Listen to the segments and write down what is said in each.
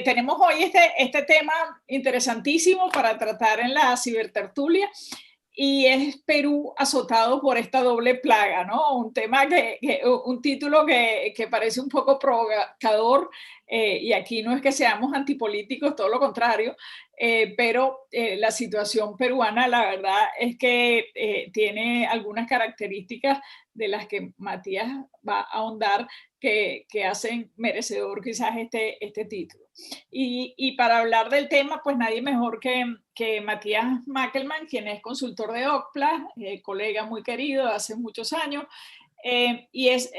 Tenemos hoy este tema interesantísimo para tratar en la cibertertulia, y es Perú azotado por esta doble plaga, ¿no? Un tema un título que parece un poco provocador, y aquí no es que seamos antipolíticos, todo lo contrario, pero la situación peruana, la verdad es que tiene algunas características de las que Matías va a ahondar que hacen merecedor quizás este título. Y para hablar del tema, pues nadie mejor que Matías Mackelman, quien es consultor de OCPLA, colega muy querido de hace muchos años, y es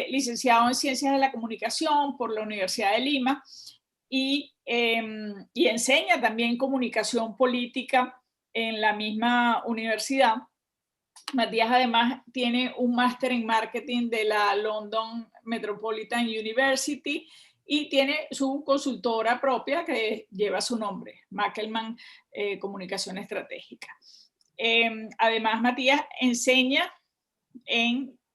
licenciado en Ciencias de la Comunicación por la Universidad de Lima, y enseña también comunicación política en la misma universidad. Matías además tiene un máster en marketing de la London Metropolitan University y tiene su consultora propia que lleva su nombre, Mackelman Comunicación Estratégica. Además, Matías enseña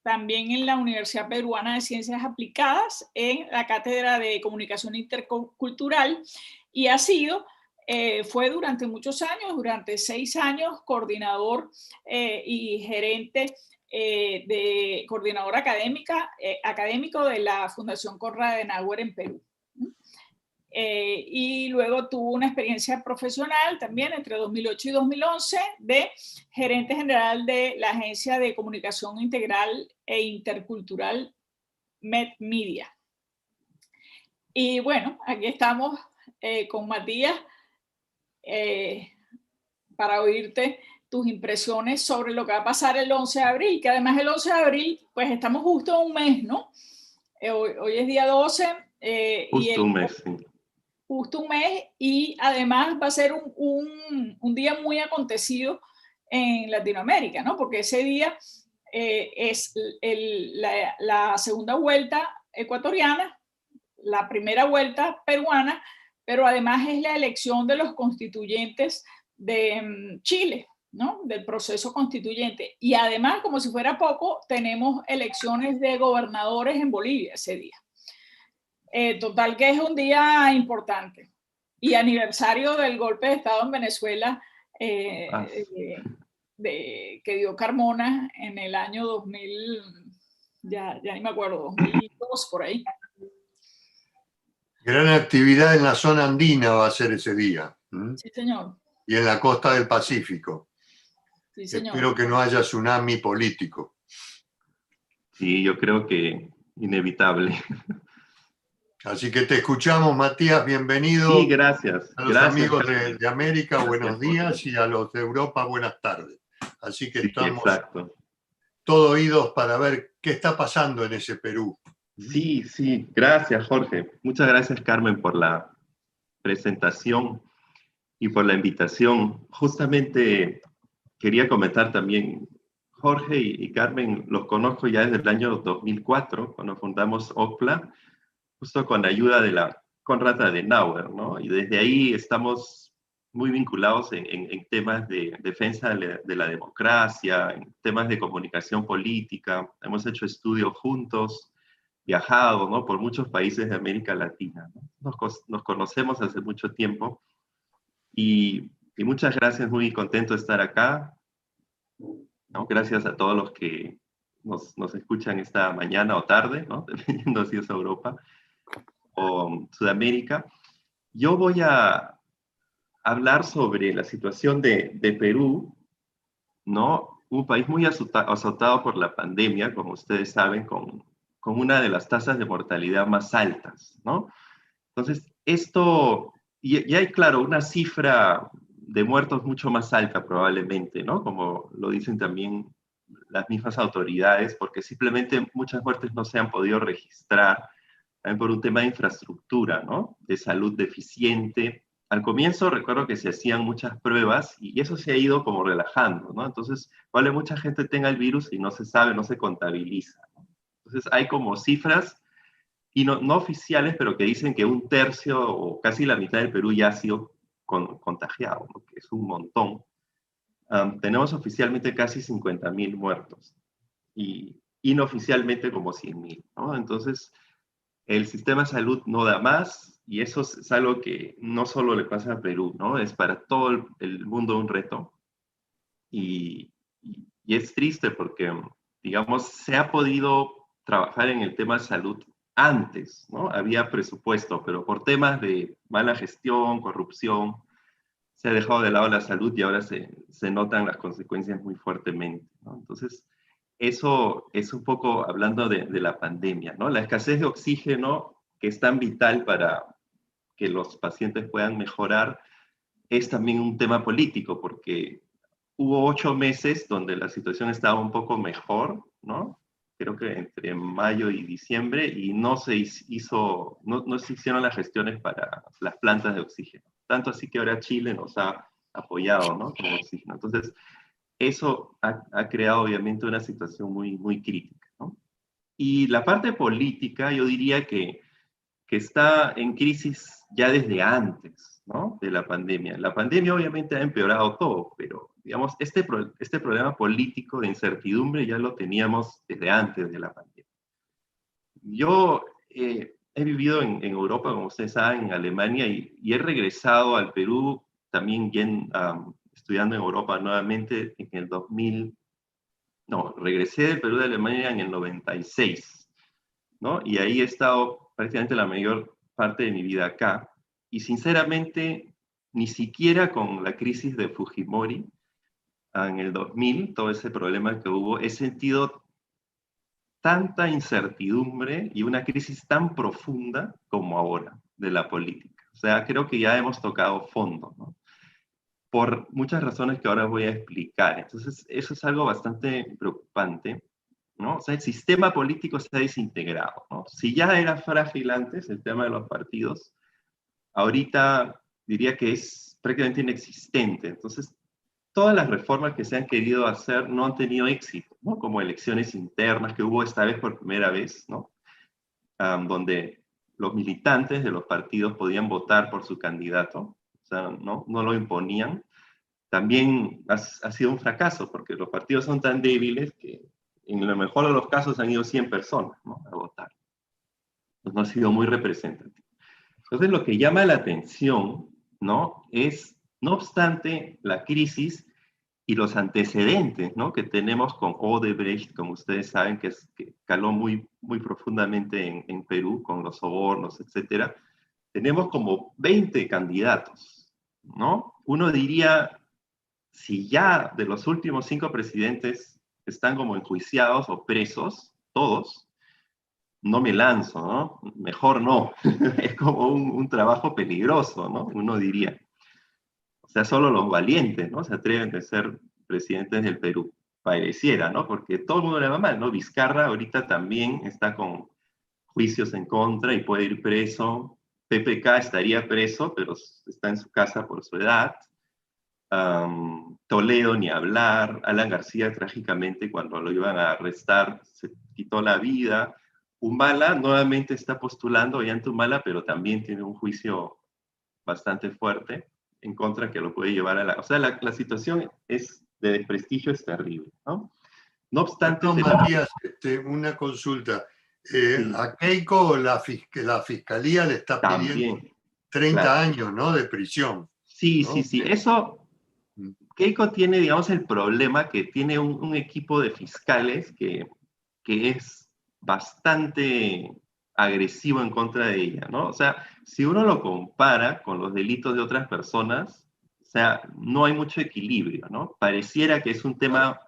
también en la Universidad Peruana de Ciencias Aplicadas, en la Cátedra de Comunicación Intercultural, y fue durante muchos años, durante 6 años, coordinador y gerente coordinador académico de la Fundación Konrad Adenauer en Perú. Y luego tuvo una experiencia profesional también entre 2008 y 2011 de gerente general de la Agencia de Comunicación Integral e Intercultural MedMedia. Y bueno, aquí estamos con Matías para oírte tus impresiones sobre lo que va a pasar el 11 de abril, que además el 11 de abril, pues estamos justo a un mes, ¿no? Hoy es día 12. Justo un mes, sí. Justo un mes, y además va a ser un día muy acontecido en Latinoamérica, ¿no? Porque ese día es la segunda vuelta ecuatoriana, la primera vuelta peruana, pero además es la elección de los constituyentes de Chile, ¿no? Del proceso constituyente. Y además, como si fuera poco, tenemos elecciones de gobernadores en Bolivia ese día. Total que es un día importante. Y aniversario del golpe de Estado en Venezuela que dio Carmona en el año 2000, ya ni me acuerdo, 2002 por ahí. Gran actividad en la zona andina va a ser ese día. Sí, señor. Y en la costa del Pacífico. Sí, señor. Espero que no haya tsunami político. Sí, yo creo que inevitable. Así que te escuchamos, Matías, bienvenido. Sí, gracias. A los amigos de América, buenos días, y a los de Europa, buenas tardes. Así que sí, estamos exacto. todo oídos para ver qué está pasando en ese Perú. Sí, sí, gracias, Jorge. Muchas gracias, Carmen, por la presentación y por la invitación. Justamente quería comentar también, Jorge y Carmen, los conozco ya desde el año 2004, cuando fundamos OCPLA, justo con la ayuda de la Konrad Adenauer, ¿no? Y desde ahí estamos muy vinculados en temas de defensa de la democracia, en temas de comunicación política. Hemos hecho estudios juntos, viajado, ¿no? Por muchos países de América Latina, ¿no? Nos conocemos hace mucho tiempo y muchas gracias, muy contento de estar acá, ¿no? Gracias a todos los que nos escuchan esta mañana o tarde, ¿no? Dependiendo si es Europa o Sudamérica. Yo voy a hablar sobre la situación de Perú, ¿no? Un país muy azotado por la pandemia, como ustedes saben, con una de las tasas de mortalidad más altas, ¿no? Entonces, y hay, claro, una cifra de muertos mucho más alta probablemente, ¿no? Como lo dicen también las mismas autoridades, porque simplemente muchas muertes no se han podido registrar, también por un tema de infraestructura, ¿no? De salud deficiente. Al comienzo recuerdo que se hacían muchas pruebas y eso se ha ido como relajando, ¿no? Entonces, probablemente mucha gente tenga el virus y no se sabe, no se contabiliza, ¿no? Entonces, hay como cifras, y no oficiales, pero que dicen que 1/3 o casi la mitad del Perú ya ha sido contagiado, ¿no? Que es un montón. Tenemos oficialmente casi 50.000 muertos y inoficialmente como 100.000, ¿no? Entonces, el sistema de salud no da más, y eso es algo que no solo le pasa a Perú, ¿no? Es para todo el mundo un reto. Y es triste porque, digamos, se ha podido trabajar en el tema de salud antes, ¿no? Había presupuesto, pero por temas de mala gestión, corrupción, se ha dejado de lado la salud y ahora se notan las consecuencias muy fuertemente, ¿no? Entonces, eso es un poco hablando de la pandemia, ¿no? La escasez de oxígeno, que es tan vital para que los pacientes puedan mejorar, es también un tema político, porque hubo 8 meses donde la situación estaba un poco mejor, ¿no? Creo que entre mayo y diciembre, y no se no se hicieron las gestiones para las plantas de oxígeno. Tanto así que ahora Chile nos ha apoyado, ¿no? Con oxígeno. Entonces, eso ha creado obviamente una situación muy, muy crítica, ¿no? Y la parte política, yo diría que está en crisis ya desde antes, ¿no? De la pandemia. La pandemia obviamente ha empeorado todo, pero digamos, este problema político de incertidumbre ya lo teníamos desde antes de la pandemia. Yo he vivido en Europa, como ustedes saben, en Alemania, y he regresado al Perú también estudiando en Europa nuevamente en el 2000, no, regresé del Perú de Alemania en el 96, ¿no? Y ahí he estado prácticamente la mayor parte de mi vida acá. Y sinceramente, ni siquiera con la crisis de Fujimori en el 2000, todo ese problema que hubo, he sentido tanta incertidumbre y una crisis tan profunda como ahora de la política. O sea, creo que ya hemos tocado fondo, ¿no? Por muchas razones que ahora voy a explicar. Entonces, eso es algo bastante preocupante, ¿no? O sea, el sistema político se ha desintegrado, ¿no? Si ya era frágil antes el tema de los partidos, ahorita diría que es prácticamente inexistente. Entonces, todas las reformas que se han querido hacer no han tenido éxito, ¿no? Como elecciones internas que hubo esta vez por primera vez, ¿no? Donde los militantes de los partidos podían votar por su candidato, o sea, no lo imponían. También ha sido un fracaso, porque los partidos son tan débiles que en lo mejor de los casos han ido 100 personas, ¿no? A votar. Entonces no ha sido muy representativo. Entonces lo que llama la atención, ¿no? Es, no obstante la crisis y los antecedentes, ¿no? Que tenemos con Odebrecht, como ustedes saben, que caló muy, muy profundamente en Perú, con los sobornos, etcétera, tenemos como 20 candidatos, ¿no? Uno diría, si ya de los últimos 5 presidentes están como enjuiciados o presos, todos, no me lanzo, ¿no? Mejor no. Es como un trabajo peligroso, ¿no? Uno diría. O sea, solo los valientes, ¿no? Se atreven a ser presidentes del Perú. Pareciera, ¿no? Porque todo el mundo le va mal, ¿no? Vizcarra ahorita también está con juicios en contra y puede ir preso. PPK estaría preso, pero está en su casa por su edad. Toledo ni hablar. Alan García, trágicamente, cuando lo iban a arrestar, se quitó la vida. Humala nuevamente está postulando, Ollanta Humala, pero también tiene un juicio bastante fuerte en contra que lo puede llevar a la... O sea, la situación es de desprestigio, es terrible, ¿no? No obstante... Perdón, Matías, una consulta. Sí, a Keiko la fiscalía le está pidiendo también, 30 claro. años, ¿no? De prisión. Sí, ¿no? sí, sí. Eso, Keiko tiene, digamos, el problema que tiene un equipo de fiscales que es bastante agresivo en contra de ella, ¿no? O sea, si uno lo compara con los delitos de otras personas, o sea, no hay mucho equilibrio, ¿no? Pareciera que es un tema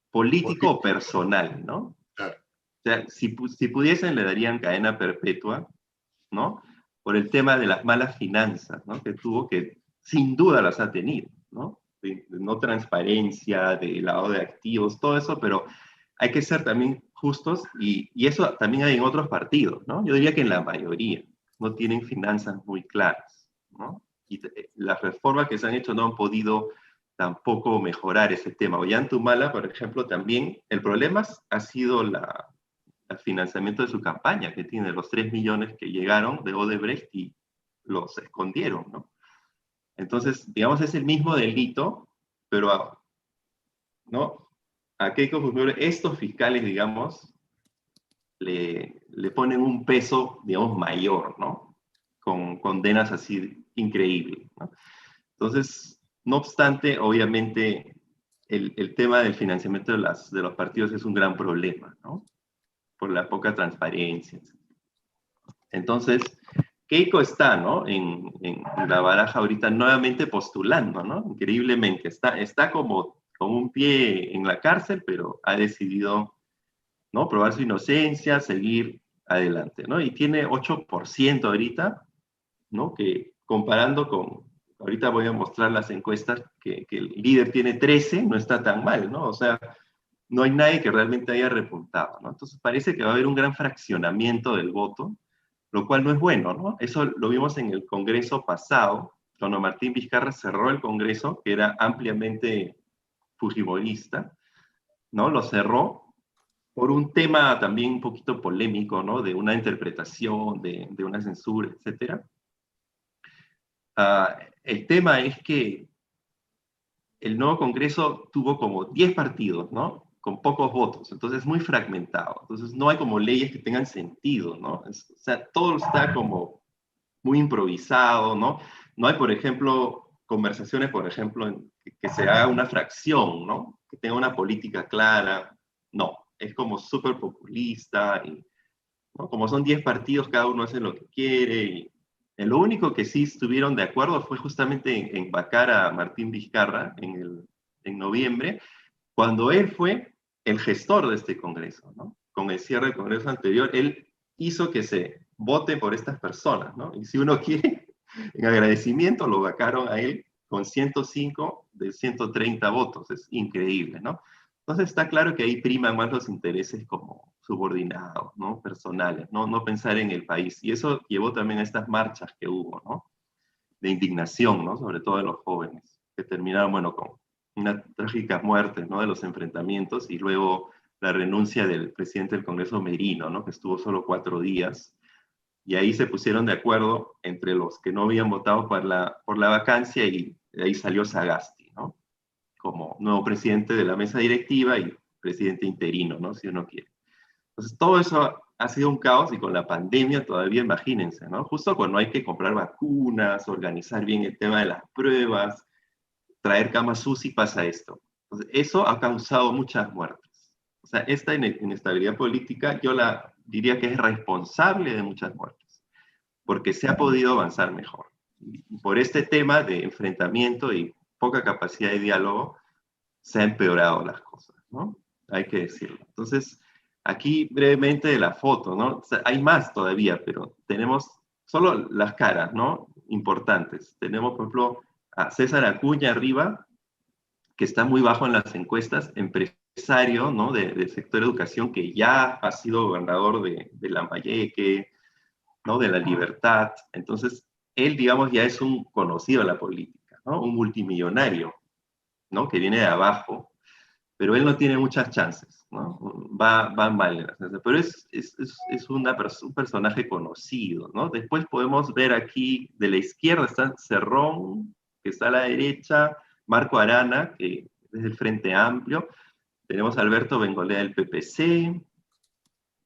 político o personal, ¿no? Claro. O sea, si pudiesen le darían cadena perpetua, ¿no? Por el tema de las malas finanzas, ¿no? Que tuvo, que sin duda las ha tenido, ¿no? De no transparencia, de lavado de activos, todo eso, pero hay que ser también justos y eso también hay en otros partidos, ¿no? Yo diría que en la mayoría no tienen finanzas muy claras, ¿no? Y las reformas que se han hecho no han podido tampoco mejorar ese tema. Ollanta Humala, por ejemplo, también el problema ha sido el financiamiento de su campaña, que tiene los 3 millones que llegaron de Odebrecht y los escondieron, ¿no? Entonces, digamos, es el mismo delito, pero, ¿no? A Keiko Fujimori, estos fiscales, digamos, le ponen un peso, digamos, mayor, ¿no? con condenas así increíbles, ¿no? Entonces, no obstante, obviamente, el tema del financiamiento de los partidos es un gran problema, ¿no? Por la poca transparencia. Entonces, Keiko está, ¿no? En la baraja ahorita nuevamente postulando, ¿no? Increíblemente. Está como con un pie en la cárcel, pero ha decidido, ¿no? Probar su inocencia, seguir adelante, ¿no? Y tiene 8% ahorita, ¿no? Que comparando con, ahorita voy a mostrar las encuestas, que el líder tiene 13, no está tan mal, ¿no? O sea, no hay nadie que realmente haya repuntado, ¿no? Entonces parece que va a haber un gran fraccionamiento del voto, lo cual no es bueno, ¿no? Eso lo vimos en el Congreso pasado, cuando Martín Vizcarra cerró el Congreso, que era ampliamente fujimorista, ¿no? Lo cerró por un tema también un poquito polémico, ¿no? De una interpretación, de una censura, etc. El tema es que el nuevo Congreso tuvo como 10 partidos, ¿no? Con pocos votos, entonces muy fragmentado. Entonces no hay como leyes que tengan sentido, ¿no? O sea, todo está como muy improvisado, ¿no? No hay, por ejemplo, conversaciones, por ejemplo, que se haga una fracción, ¿no? Que tenga una política clara. No, es como súper populista, y, ¿no? Como son 10 partidos, cada uno hace lo que quiere, y lo único que sí estuvieron de acuerdo fue justamente en vacar a Martín Vizcarra en noviembre, cuando él fue el gestor de este Congreso, ¿no? Con el cierre del Congreso anterior, él hizo que se vote por estas personas, ¿no? Y si uno quiere, en agradecimiento, lo vacaron a él con 105 de 130 votos. Es increíble, ¿no? Entonces está claro que ahí priman más los intereses como subordinados, ¿no? Personales, ¿no? No pensar en el país. Y eso llevó también a estas marchas que hubo, ¿no? De indignación, ¿no? Sobre todo de los jóvenes, que terminaron, bueno, con una trágica muerte, ¿no? De los enfrentamientos, y luego la renuncia del presidente del Congreso, Merino, ¿no? Que estuvo solo 4 días, y ahí se pusieron de acuerdo entre los que no habían votado por la vacancia, y de ahí salió Sagasti, ¿no? Como nuevo presidente de la mesa directiva y presidente interino, ¿no? Si uno quiere. Entonces, todo eso ha sido un caos, y con la pandemia todavía, imagínense, ¿no? Justo cuando hay que comprar vacunas, organizar bien el tema de las pruebas, traer camas UCI, pasa esto. Entonces, eso ha causado muchas muertes. O sea, esta inestabilidad política yo la diría que es responsable de muchas muertes, porque se ha podido avanzar mejor. Y por este tema de enfrentamiento y poca capacidad de diálogo, se han empeorado las cosas, ¿no? Hay que decirlo. Entonces, aquí brevemente de la foto, ¿no? O sea, hay más todavía, pero tenemos solo las caras, ¿no? Importantes. Tenemos, por ejemplo, a César Acuña arriba, que está muy bajo en las encuestas, empresario, ¿no? Del sector educación, que ya ha sido gobernador de Lambayeque, ¿no? De La Libertad. Entonces, él, digamos, ya es un conocido de la política, ¿no? Un multimillonario, ¿no? Que viene de abajo, pero él no tiene muchas chances, ¿no? Va mal en las chances, pero es un personaje conocido, ¿no? Después podemos ver aquí, de la izquierda está Cerrón, que está a la derecha, Marco Arana, que es del Frente Amplio, tenemos a Alberto Bengolea del PPC,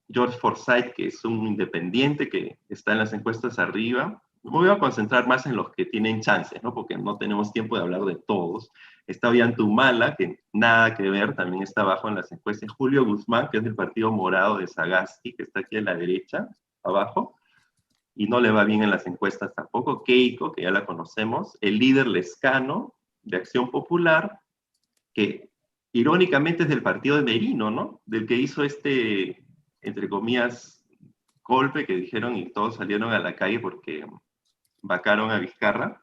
George Forsyth, que es un independiente que está en las encuestas arriba. Me voy a concentrar más en los que tienen chances, ¿no? Porque no tenemos tiempo de hablar de todos. Está Ollantumala, que nada que ver, también está abajo en las encuestas. Julio Guzmán, que es del Partido Morado de Sagasti, que está aquí a la derecha, abajo, y no le va bien en las encuestas tampoco. Keiko, que ya la conocemos. El líder Lescano, de Acción Popular, que irónicamente es del partido de Merino, ¿no? Del que hizo este, entre comillas, golpe que dijeron, y todos salieron a la calle porque vacaron a Vizcarra.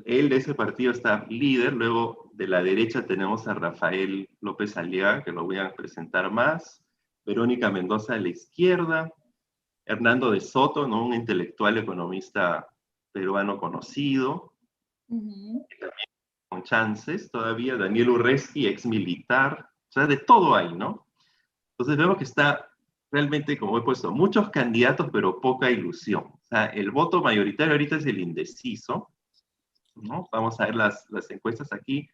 Él de ese partido está líder. Luego de la derecha tenemos a Rafael López Aliaga, que lo voy a presentar más. Verónica Mendoza de la izquierda. Hernando de Soto, ¿no? Un intelectual economista peruano conocido. Que también con chances todavía. Daniel Urresti, ex militar. O sea, de todo hay, ¿no? Entonces vemos que está realmente, como he puesto, muchos candidatos, pero poca ilusión. O sea, el voto mayoritario ahorita es el indeciso, ¿no? Vamos a ver las encuestas aquí.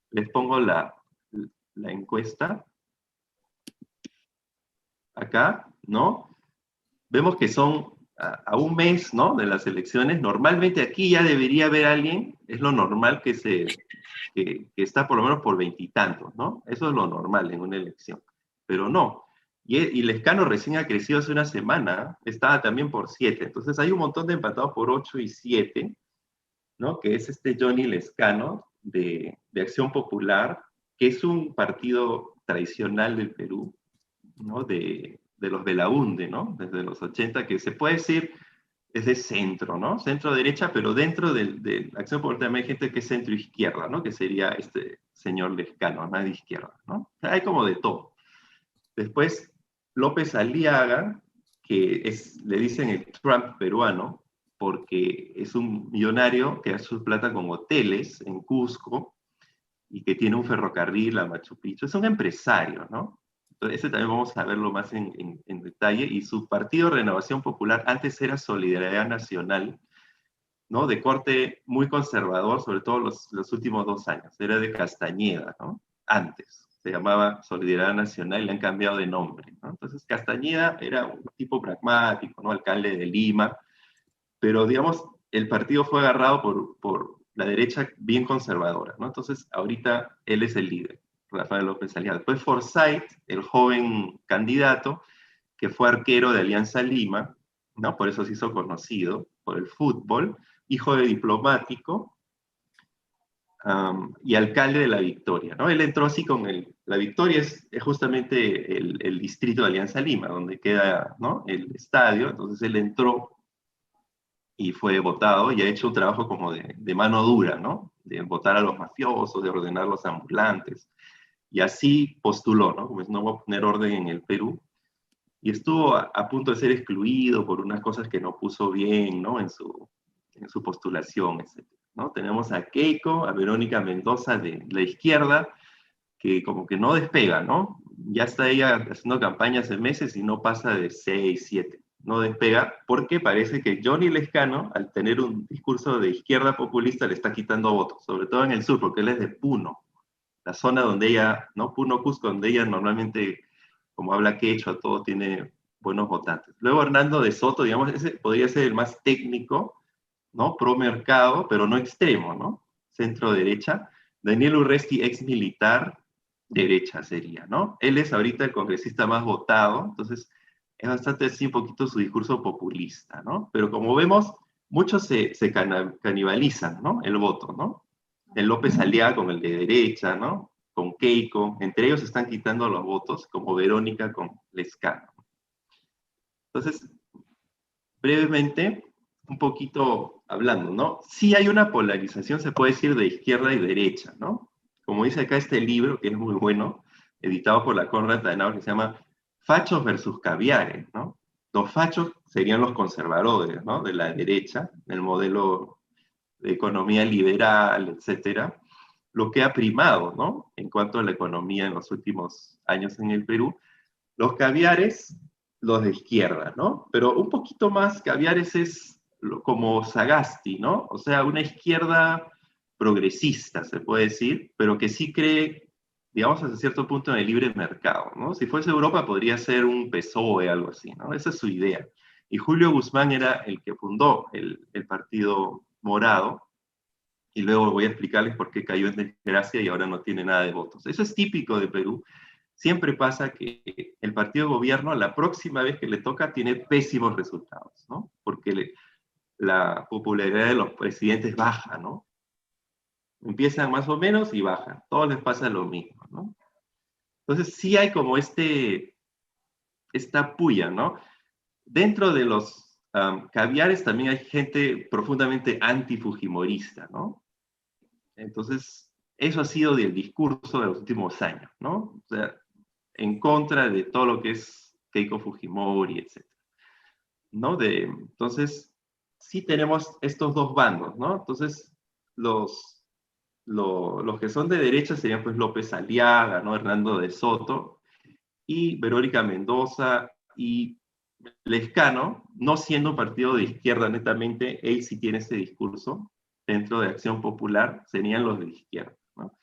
Les pongo la encuesta acá, ¿no? Vemos que son a un mes, ¿no?, de las elecciones. Normalmente aquí ya debería haber alguien, es lo normal que está por lo menos por 20 y tantos, ¿no? Eso es lo normal en una elección. Pero no. Y Lezcano recién ha crecido hace una semana, estaba también por 7. Entonces hay un montón de empatados por 8 y 7, ¿no?, que es Johnny Lezcano de Acción Popular, que es un partido tradicional del Perú, ¿no?, de los Belaunde, ¿no?, desde los 80, que se puede decir es de centro, ¿no?, centro-derecha, pero dentro de Acción Popular también hay gente que es centro-izquierda, ¿no?, que sería este señor Lezcano, más de izquierda, ¿no? O sea, hay como de todo. Después, López Aliaga, que le dicen el Trump peruano, porque es un millonario que hace su plata con hoteles en Cusco y que tiene un ferrocarril a Machu Picchu. Es un empresario, ¿no? Entonces, ese también vamos a verlo más en detalle. Y su partido Renovación Popular antes era Solidaridad Nacional, ¿no?, de corte muy conservador, sobre todo los últimos 2 años. Era de Castañeda, ¿no? Antes se llamaba Solidaridad Nacional y le han cambiado de nombre, ¿no? Entonces Castañeda era un tipo pragmático, ¿no?, alcalde de Lima, pero digamos, el partido fue agarrado por la derecha bien conservadora, ¿no? Entonces ahorita él es el líder, Rafael López Aliaga. Después Forsyth, el joven candidato, que fue arquero de Alianza Lima, ¿no?, por eso se hizo conocido, por el fútbol, hijo de diplomático, y alcalde de La Victoria, ¿no? Él entró así con La Victoria es justamente el distrito de Alianza Lima, donde queda, ¿no?, el estadio. Entonces él entró y fue votado y ha hecho un trabajo como de mano dura, ¿no?, de votar a los mafiosos, de ordenar los ambulantes, y así postuló, ¿no?, como es, no voy a poner orden en el Perú, y estuvo a punto de ser excluido por unas cosas que no puso bien, ¿no?, en su postulación, etc., ¿no? Tenemos a Keiko, a Verónica Mendoza de la izquierda, que como que no despega, ¿no? Ya está ella haciendo campaña hace meses y no pasa de 6, 7. No despega porque parece que Johnny Lezcano, al tener un discurso de izquierda populista, le está quitando votos, sobre todo en el sur, porque él es de Puno, la zona donde ella, ¿no?, Puno, Cusco, donde ella normalmente, como habla quechua, todo tiene buenos votantes. Luego Hernando de Soto, digamos, ese podría ser el más técnico, ¿no?, pro mercado, pero no extremo, ¿no?, centro-derecha. Daniel Urresti, ex militar, derecha sería, ¿no? Él es ahorita el congresista más votado, entonces es bastante así un poquito su discurso populista, ¿no? Pero como vemos, muchos se canibalizan, ¿no?, el voto, ¿no? El López Aliaga con el de derecha, ¿no?, con Keiko, entre ellos están quitando los votos, como Verónica con Lezcano. Entonces, brevemente, un poquito hablando, ¿no? Sí hay una polarización, se puede decir, de izquierda y derecha, ¿no? Como dice acá este libro, que es muy bueno, editado por la Konrad Adenauer, que se llama Fachos versus Caviares, ¿no? Los fachos serían los conservadores, ¿no?, de la derecha, el modelo de economía liberal, etcétera, lo que ha primado, ¿no?, en cuanto a la economía en los últimos años en el Perú. Los caviares, los de izquierda, ¿no? Pero un poquito más, Caviares es como Sagasti, ¿no? O sea, una izquierda progresista, se puede decir, pero que sí cree, digamos, hasta cierto punto en el libre mercado, ¿no? Si fuese Europa podría ser un PSOE, algo así, ¿no? Esa es su idea. Y Julio Guzmán era el que fundó el Partido Morado, y luego voy a explicarles por qué cayó en desgracia y ahora no tiene nada de votos. Eso es típico de Perú. Siempre pasa que el partido de gobierno, la próxima vez que le toca, tiene pésimos resultados, ¿no? Porque la popularidad de los presidentes baja, ¿no? Empiezan más o menos y bajan. Todos les pasa lo mismo, ¿no? Entonces sí hay como esta puya, ¿no? Dentro de los caviares también hay gente profundamente antifujimorista, ¿no? Entonces, eso ha sido del discurso de los últimos años, ¿no? O sea, en contra de todo lo que es Keiko Fujimori, etc., ¿no? Entonces, sí tenemos estos dos bandos, ¿no? Entonces, los que son de derecha serían pues López Aliaga, ¿no?, Hernando de Soto, y Verónica Mendoza y Lezcano, no siendo un partido de izquierda netamente, él sí tiene ese discurso dentro de Acción Popular, serían los de izquierda, ¿no?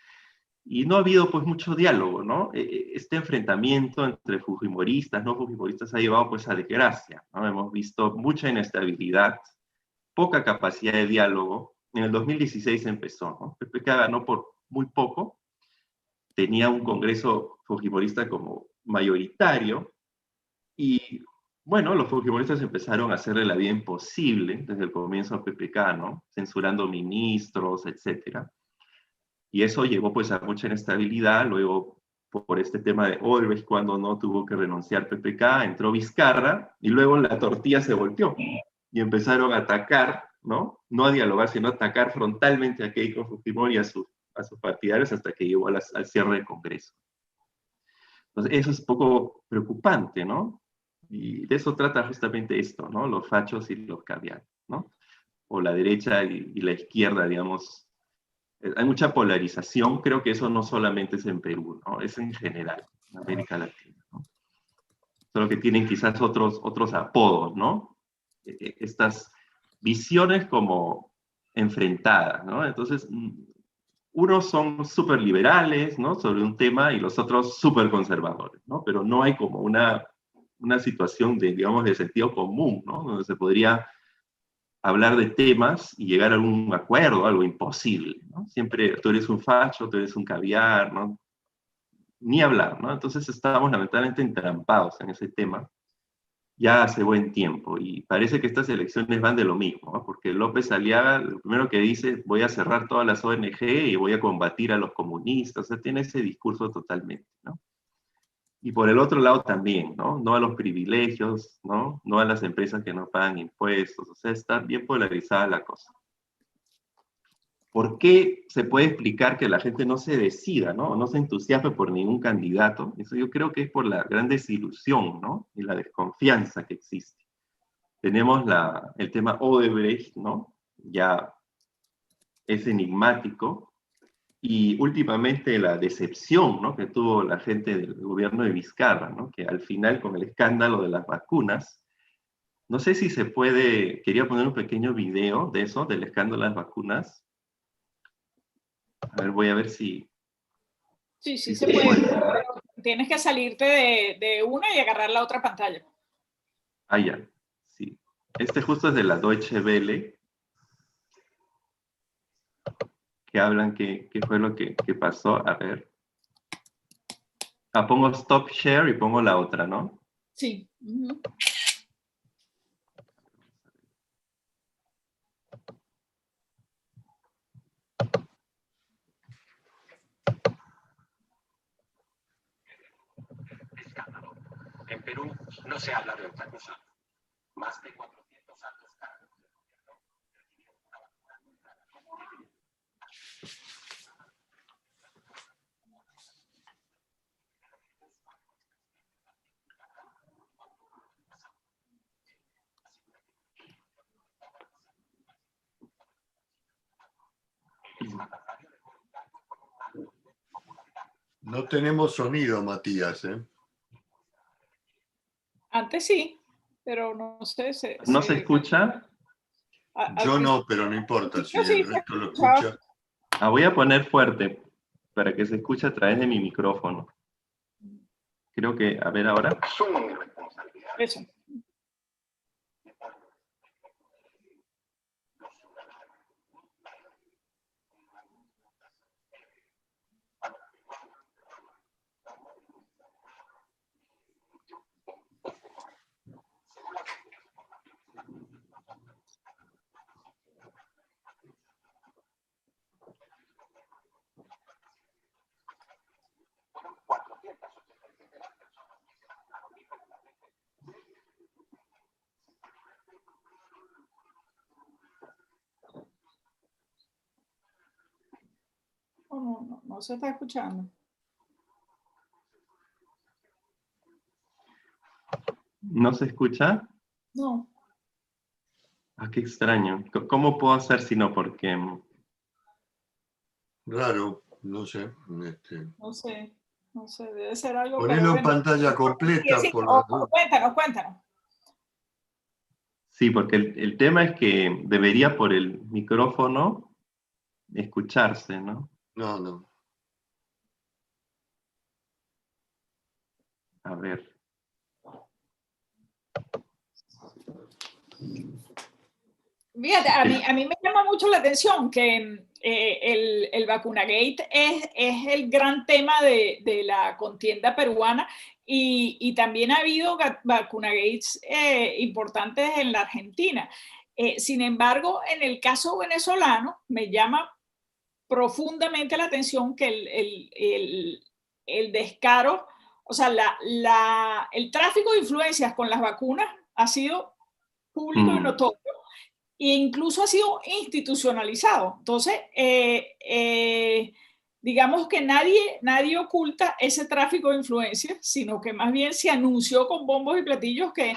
Y no ha habido pues mucho diálogo, ¿no? Este enfrentamiento entre fujimoristas, no fujimoristas, ha llevado pues a desgracia, ¿no? Hemos visto mucha inestabilidad, poca capacidad de diálogo. En el 2016 empezó, ¿no? PPK ganó por muy poco, tenía un congreso fujimorista como mayoritario, y bueno, los fujimoristas empezaron a hacerle la vida imposible desde el comienzo a PPK, ¿no? Censurando ministros, etcétera. Y eso llevó pues a mucha inestabilidad. Luego, por este tema de Olves, cuando no tuvo que renunciar PPK, entró Vizcarra, y luego la tortilla se volteó y empezaron a atacar, ¿no? No a dialogar, sino a atacar frontalmente a Keiko Fujimori y a sus partidarios, hasta que llegó al cierre del Congreso. Entonces, eso es poco preocupante, ¿no? Y de eso trata justamente esto, ¿no? Los fachos y los caviar, ¿no? O la derecha y la izquierda, digamos. Hay mucha polarización, creo que eso no solamente es en Perú, ¿no? Es en general, en América Latina, ¿no? Solo que tienen quizás otros apodos, ¿no? Estas visiones como enfrentadas, ¿no? Entonces, unos son súper liberales, ¿no? Sobre un tema, y los otros súper conservadores, ¿no? Pero no hay como una situación de, digamos, de sentido común, ¿no? Donde se podría hablar de temas y llegar a algún acuerdo, algo imposible, ¿no? Siempre tú eres un facho, tú eres un caviar, ¿no? Ni hablar, ¿no? Entonces estamos lamentablemente entrampados en ese tema ya hace buen tiempo, y parece que estas elecciones van de lo mismo, ¿no? Porque López Aliaga, lo primero que dice, voy a cerrar todas las ONG y voy a combatir a los comunistas, o sea, tiene ese discurso totalmente, ¿no? Y por el otro lado también, ¿no? No a los privilegios, ¿no? No a las empresas que no pagan impuestos, o sea, está bien polarizada la cosa. ¿Por qué se puede explicar que la gente no se decida, ¿no? No se entusiasme por ningún candidato? Eso yo creo que es por la gran desilusión, ¿no? Y la desconfianza que existe. Tenemos el tema Odebrecht, ¿no? Ya es enigmático. Y últimamente la decepción, ¿no? Que tuvo la gente del gobierno de Vizcarra, ¿no? Que al final, con el escándalo de las vacunas, no sé si se puede, quería poner un pequeño video de eso, del escándalo de las vacunas. A ver, voy a ver si... Sí, sí se puede, pero tienes que salirte de una y agarrar la otra pantalla. Ah, ya, sí. Este justo es de la Deutsche Welle, que hablan qué fue lo que pasó. A ver. Ah, pongo stop share y pongo la otra, ¿no? Sí. Uh-huh. En Perú no se habla de otra cosa. Más de 400 altos cargos del gobierno recibieron una vacuna contra la COVID. No tenemos sonido, Matías, ¿eh? Antes sí, pero no sé. ¿No se escucha? Yo no, pero no importa si sí, el resto lo escucha. Ah, voy a poner fuerte para que se escuche a través de mi micrófono. Creo que, a ver ahora. Asumo mi responsabilidad. Eso. No se está escuchando. ¿No se escucha? No. Ah, qué extraño. ¿Cómo puedo hacer si no? Porque... Raro, no sé. No sé, debe ser algo. Ponelo en pantalla completa. Sí, por cuéntanos. Sí, porque el tema es que debería por el micrófono escucharse, ¿no? No. A ver. Fíjate, a mí me llama mucho la atención que el Vacunagate es el gran tema de la contienda peruana y también ha habido Vacunagates importantes en la Argentina. Sin embargo, en el caso venezolano me llama profundamente la atención que el descaro, o sea, el tráfico de influencias con las vacunas ha sido público y notorio, e incluso ha sido institucionalizado. Entonces, digamos que nadie oculta ese tráfico de influencias, sino que más bien se anunció con bombos y platillos que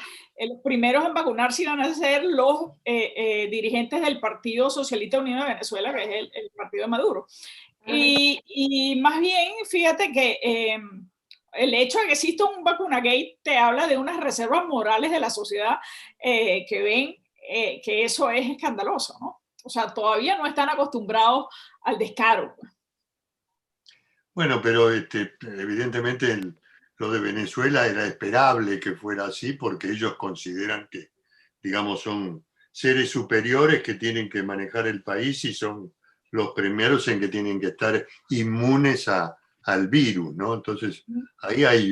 los primeros en vacunarse iban a ser los dirigentes del Partido Socialista Unido de Venezuela, que es el partido de Maduro. Y más bien, fíjate que el hecho de que exista un vacunagate te habla de unas reservas morales de la sociedad que ven que eso es escandaloso, ¿no? O sea, todavía no están acostumbrados al descaro. Bueno, pero evidentemente lo de Venezuela era esperable que fuera así porque ellos consideran que, digamos, son seres superiores que tienen que manejar el país y son los primeros en que tienen que estar inmunes al virus, ¿no? Entonces, ahí hay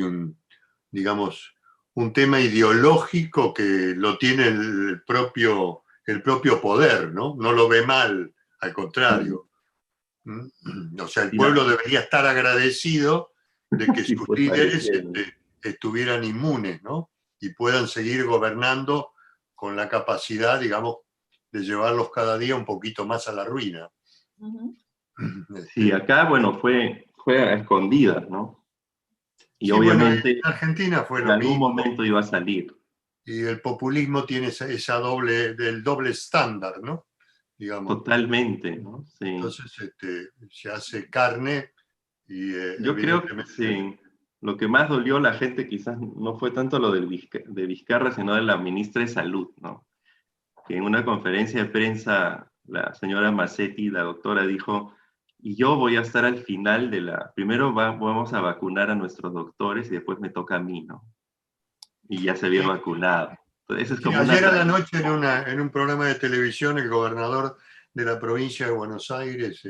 digamos, un tema ideológico que lo tiene el propio poder, ¿no? No lo ve mal, al contrario. O sea, el pueblo debería estar agradecido de que sus líderes estuvieran inmunes, ¿no? Y puedan seguir gobernando con la capacidad, digamos, de llevarlos cada día un poquito más a la ruina. Sí, acá, bueno, fue a escondidas, ¿no? Y sí, obviamente bueno, en Argentina fue en lo algún mismo. momento iba a salir. Y el populismo tiene del doble estándar, ¿no? Digamos. Totalmente, ¿no? Sí. Entonces se hace carne y yo creo que sí. Lo que más dolió a la gente quizás no fue tanto lo de Vizcarra, sino de la ministra de Salud, ¿no? Que en una conferencia de prensa la señora Massetti, la doctora, dijo, y yo voy a estar al final primero vamos a vacunar a nuestros doctores y después me toca a mí, ¿no? Y ya se había vacunado. Entonces, es como ayer a la noche en un programa de televisión el gobernador de la provincia de Buenos Aires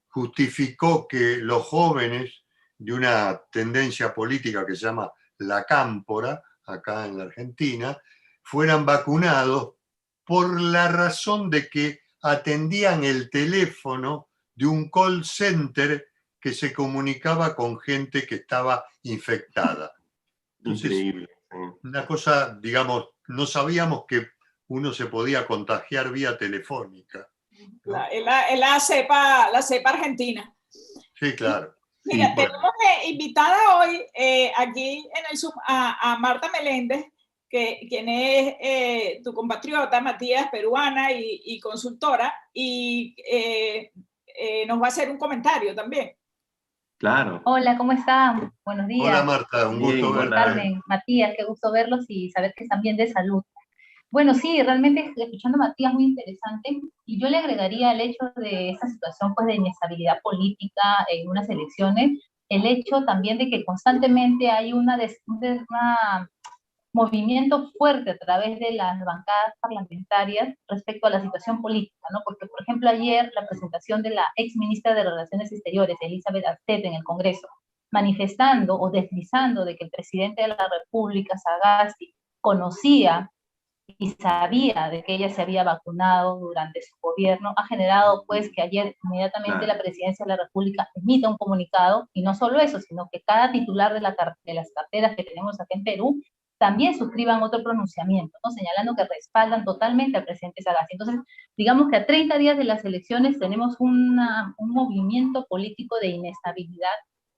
justificó que los jóvenes de una tendencia política que se llama la cámpora, acá en la Argentina, fueran vacunados por la razón de que atendían el teléfono de un call center que se comunicaba con gente que estaba infectada. Entonces, increíble. Una cosa, digamos, no sabíamos que uno se podía contagiar vía telefónica, ¿no? La cepa argentina. Sí, claro. Mira, Sí, tenemos invitada hoy aquí en el Zoom a Marta Meléndez, quien es tu compatriota, Matías, peruana y consultora, y nos va a hacer un comentario también. Claro. Hola, ¿cómo están? Buenos días. Hola Marta, un gusto verte. Carmen, Matías, qué gusto verlos y saber que están bien de salud. Bueno, sí, realmente escuchando a Matías muy interesante, y yo le agregaría al hecho de esta situación pues, de inestabilidad política en unas elecciones, el hecho también de que constantemente hay un movimiento fuerte a través de las bancadas parlamentarias respecto a la situación política, ¿no? Porque, por ejemplo, ayer la presentación de la ex ministra de Relaciones Exteriores, Elizabeth Artet, en el Congreso, manifestando o deslizando de que el presidente de la República, Sagasti, conocía y sabía de que ella se había vacunado durante su gobierno, ha generado pues que ayer inmediatamente la Presidencia de la República emita un comunicado, y no solo eso, sino que cada titular de las carteras que tenemos aquí en Perú también suscriban otro pronunciamiento, ¿no? Señalando que respaldan totalmente al presidente Sagasti. Entonces, digamos que a 30 días de las elecciones tenemos un movimiento político de inestabilidad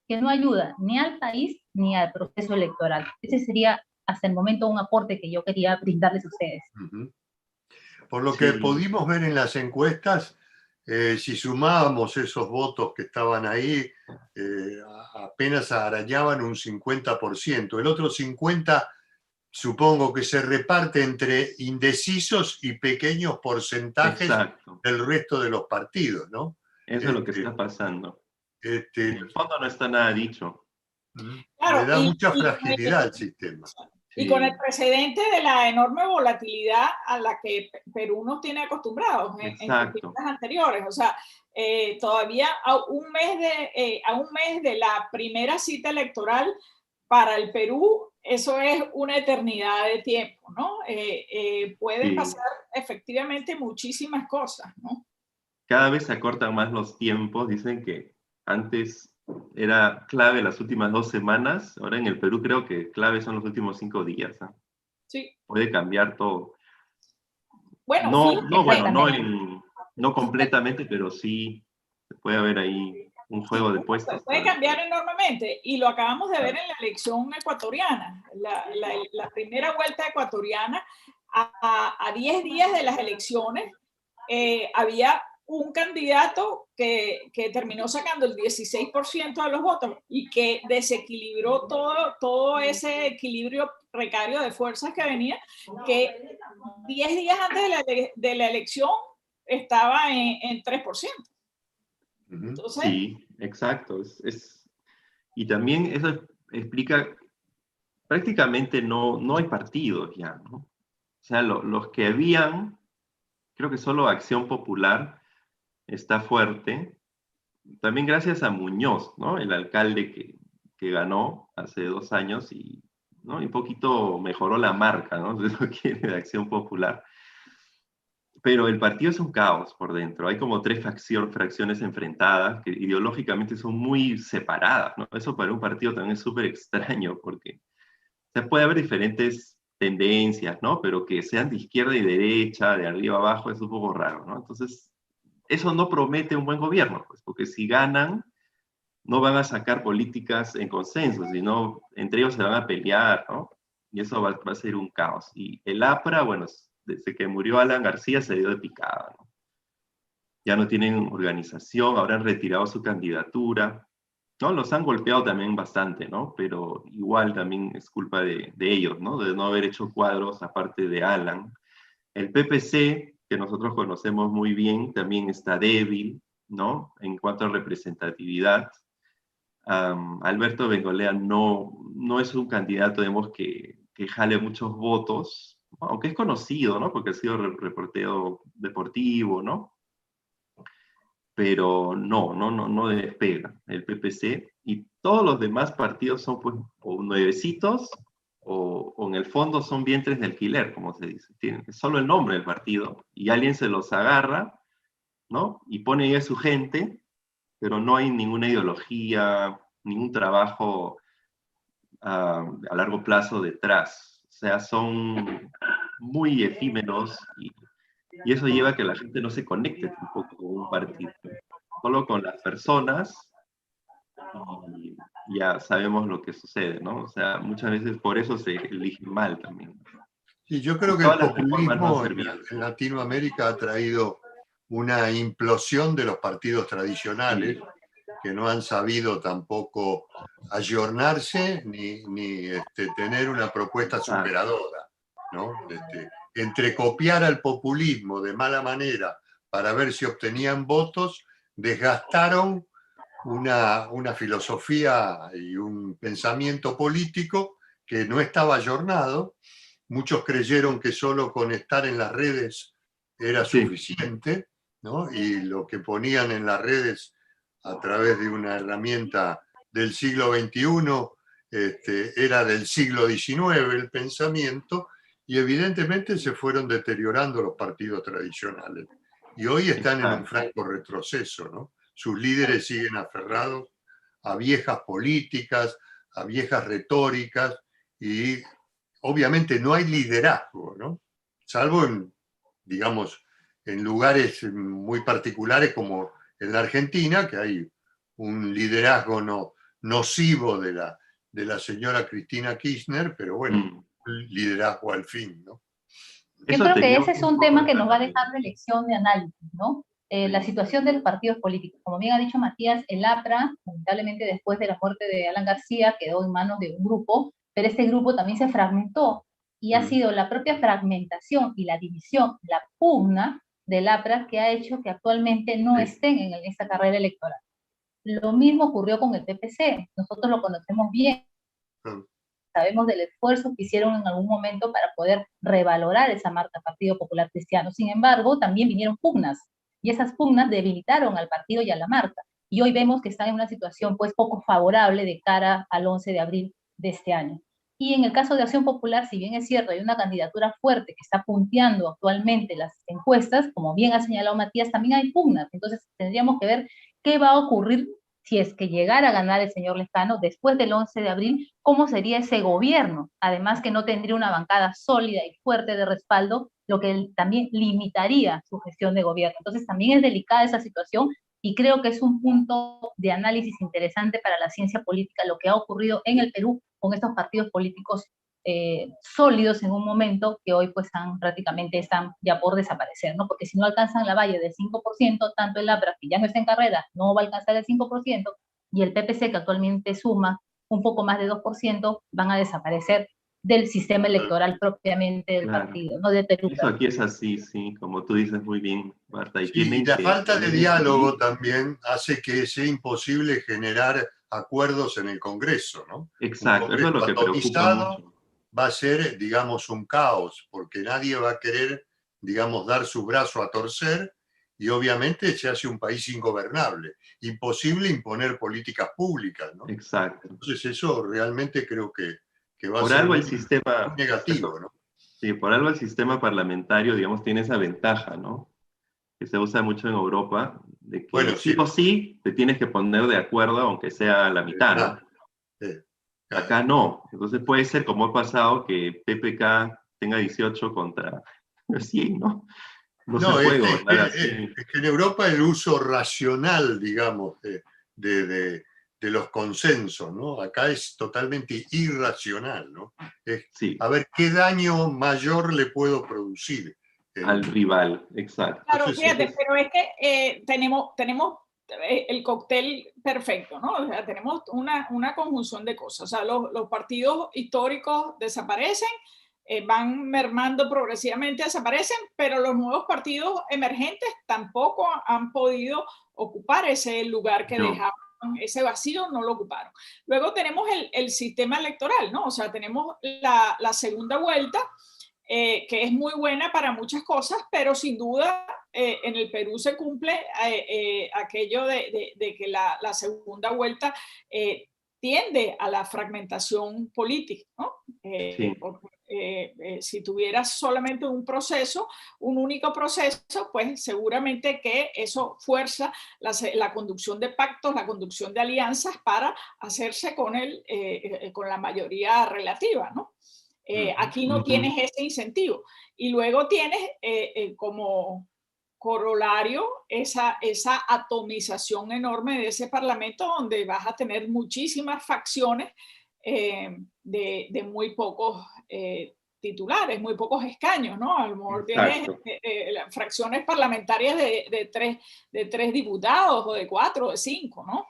que no ayuda ni al país ni al proceso electoral. Ese sería hasta el momento un aporte que yo quería brindarles a ustedes. Por lo que pudimos ver en las encuestas, si sumábamos esos votos que estaban ahí, apenas arañaban un 50%. El otro 50% supongo que se reparte entre indecisos y pequeños porcentajes del resto de los partidos, ¿no? Eso es lo que está pasando. En el fondo no está nada dicho. Claro, Le da mucha fragilidad al sistema. Y con el precedente de la enorme volatilidad a la que Perú nos tiene acostumbrados en contiendas anteriores. O sea, todavía a un mes de la primera cita electoral para el Perú, eso es una eternidad de tiempo, ¿no? Pueden pasar efectivamente muchísimas cosas, ¿no? Cada vez se acortan más los tiempos. Dicen que antes era clave las últimas 2 semanas, ahora en el Perú creo que clave son los últimos 5 días. ¿Eh? Sí. Puede cambiar todo. Bueno, no completamente, pero sí puede haber ahí un juego de puestos. Puede cambiar enormemente, y lo acabamos de ver en la elección ecuatoriana, la primera vuelta ecuatoriana. A 10 días de las elecciones había un candidato que terminó sacando el 16% de los votos y que desequilibró todo ese equilibrio precario de fuerzas que venía, que 10 días antes de la elección estaba en 3%. Entonces, sí, exacto. Y también eso explica, prácticamente no hay partidos ya, ¿no? O sea, los que habían, creo que solo Acción Popular está fuerte, también gracias a Muñoz, ¿no? El alcalde que ganó hace 2 años y, ¿no? Y un poquito mejoró la marca, ¿no? De lo que de Acción Popular. Pero el partido es un caos por dentro. Hay como 3 fracciones enfrentadas que ideológicamente son muy separadas, ¿no? Eso para un partido también es súper extraño porque se puede haber diferentes tendencias, ¿no? Pero que sean de izquierda y derecha, de arriba abajo, es un poco raro, ¿no? Entonces, eso no promete un buen gobierno, pues, porque si ganan, no van a sacar políticas en consenso, sino entre ellos se van a pelear, ¿no? Y eso va a ser un caos. Y el APRA, bueno, desde que murió Alan García se dio de picada, ¿no? Ya no tienen organización, habrán retirado su candidatura, ¿no? Los han golpeado también bastante, ¿no? Pero igual también es culpa de ellos, ¿no? De no haber hecho cuadros aparte de Alan. El PPC, que nosotros conocemos muy bien, también está débil, ¿no? En cuanto a representatividad. Alberto Bengolea no es un candidato, digamos, que jale muchos votos, aunque es conocido, ¿no? Porque ha sido reportero deportivo, ¿no? Pero no despega el PPC, y todos los demás partidos son pues o nuevecitos o en el fondo son vientres de alquiler, como se dice. Tienen solo el nombre del partido y alguien se los agarra, ¿no? Y pone ahí a su gente, pero no hay ninguna ideología, ningún trabajo a largo plazo detrás. O sea, son muy efímeros y eso lleva a que la gente no se conecte tampoco con un partido, solo con las personas, y ya sabemos lo que sucede, ¿no? O sea, muchas veces por eso se elige mal también. Sí, yo creo que el populismo en Latinoamérica ha traído una implosión de los partidos tradicionales, que no han sabido tampoco ayornarse ni tener una propuesta superadora, ¿no? Entre copiar al populismo de mala manera para ver si obtenían votos, desgastaron una filosofía y un pensamiento político que no estaba ayornado. Muchos creyeron que solo con estar en las redes era suficiente, ¿no? Y lo que ponían en las redes a través de una herramienta del siglo XXI era del siglo XIX el pensamiento, y evidentemente se fueron deteriorando los partidos tradicionales. Y hoy están en un franco retroceso, ¿no? Sus líderes siguen aferrados a viejas políticas, a viejas retóricas, y obviamente no hay liderazgo, ¿no? Salvo digamos, en lugares muy particulares como en la Argentina, que hay un liderazgo nocivo de la señora Cristina Kirchner, pero bueno, liderazgo al fin, ¿no? Yo creo que ese es un tema que nos va a dejar de lección de análisis, ¿no? La situación de los partidos políticos. Como bien ha dicho Matías, el APRA, lamentablemente después de la muerte de Alan García, quedó en manos de un grupo, pero este grupo también se fragmentó, y ha sido la propia fragmentación y la división, la pugna del APRA, que ha hecho que actualmente no estén en esta carrera electoral. Lo mismo ocurrió con el PPC, nosotros lo conocemos bien, sabemos del esfuerzo que hicieron en algún momento para poder revalorar esa marca Partido Popular Cristiano. Sin embargo, también vinieron pugnas, y esas pugnas debilitaron al partido y a la marca. Y hoy vemos que están en una situación pues poco favorable de cara al 11 de abril de este año. Y en el caso de Acción Popular, si bien es cierto, hay una candidatura fuerte que está punteando actualmente las encuestas, como bien ha señalado Matías, también hay pugnas. Entonces tendríamos que ver qué va a ocurrir si es que llegara a ganar el señor Lescano después del 11 de abril, cómo sería ese gobierno, además que no tendría una bancada sólida y fuerte de respaldo, lo que también limitaría su gestión de gobierno. Entonces también es delicada esa situación y creo que es un punto de análisis interesante para la ciencia política, lo que ha ocurrido en el Perú con estos partidos políticos sólidos en un momento que hoy pues prácticamente están ya por desaparecer, ¿no? Porque si no alcanzan la valla del 5%, tanto el APRA, que ya no está en carrera, no va a alcanzar el 5%, y el PPC, que actualmente suma un poco más de 2%, van a desaparecer del sistema electoral propiamente del partido, no de Perú. Eso aquí es así, sí, como tú dices muy bien, Marta. Y la falta de diálogo también hace que sea imposible generar acuerdos en el Congreso, ¿no? Exacto, eso es lo que preocupa mucho. Va a ser, digamos, un caos, porque nadie va a querer, digamos, dar su brazo a torcer, y obviamente se hace un país ingobernable. Imposible imponer políticas públicas, ¿no? Exacto. Entonces eso realmente creo que va por a ser algo muy, el sistema, muy negativo, ¿no? Sí, por algo el sistema parlamentario, digamos, tiene esa ventaja, ¿no? Que se usa mucho en Europa, de que bueno, sí o sí te tienes que poner de acuerdo, aunque sea la mitad, ¿no? Acá no. Entonces puede ser, como ha pasado, que PPK tenga 18 contra 100, ¿no? No se puede gobernar así. Es que en Europa el uso racional, digamos, de los consensos, ¿no? Acá es totalmente irracional, ¿no? Sí. A ver, ¿qué daño mayor le puedo producir? Al rival, exacto. Claro, fíjate, pero es que tenemos el cóctel perfecto, ¿no? O sea, tenemos una conjunción de cosas. O sea, los partidos históricos desaparecen, van mermando progresivamente, desaparecen, pero los nuevos partidos emergentes tampoco han podido ocupar ese lugar que dejaban, ese vacío no lo ocuparon. Luego tenemos el sistema electoral, ¿no? O sea, tenemos la segunda vuelta, que es muy buena para muchas cosas, pero sin duda en el Perú se cumple aquello de que la segunda vuelta tiende a la fragmentación política, ¿no? Sí. Porque, si tuvieras solamente un único proceso, pues seguramente que eso fuerza la conducción de pactos, la conducción de alianzas para hacerse con la mayoría relativa, ¿no? Aquí no tienes ese incentivo. Y luego tienes como corolario esa atomización enorme de ese parlamento, donde vas a tener muchísimas facciones de muy pocos titulares, muy pocos escaños, ¿no? A lo mejor tienes fracciones parlamentarias de tres diputados, o de 4, o de 5, ¿no?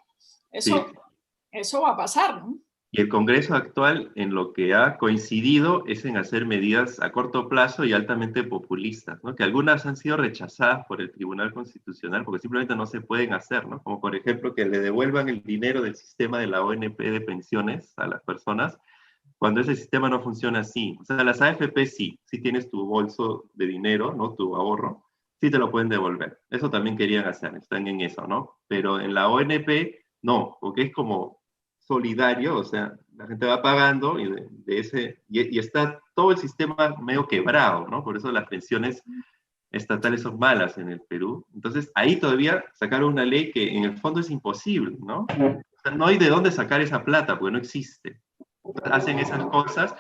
Eso va a pasar, ¿no? Y el Congreso actual en lo que ha coincidido es en hacer medidas a corto plazo y altamente populistas, ¿no? Que algunas han sido rechazadas por el Tribunal Constitucional porque simplemente no se pueden hacer, ¿no? Como por ejemplo que le devuelvan el dinero del sistema de la ONP de pensiones a las personas cuando ese sistema no funciona así. O sea, las AFP sí tienes tu bolso de dinero, ¿no? Tu ahorro, sí te lo pueden devolver. Eso también querían hacer, están en eso, ¿no? Pero en la ONP no, porque es como solidario, o sea, la gente va pagando y está todo el sistema medio quebrado, ¿no? Por eso las pensiones estatales son malas en el Perú. Entonces, ahí todavía sacaron una ley que en el fondo es imposible, ¿no? O sea, no hay de dónde sacar esa plata, porque no existe. Hacen esas cosas,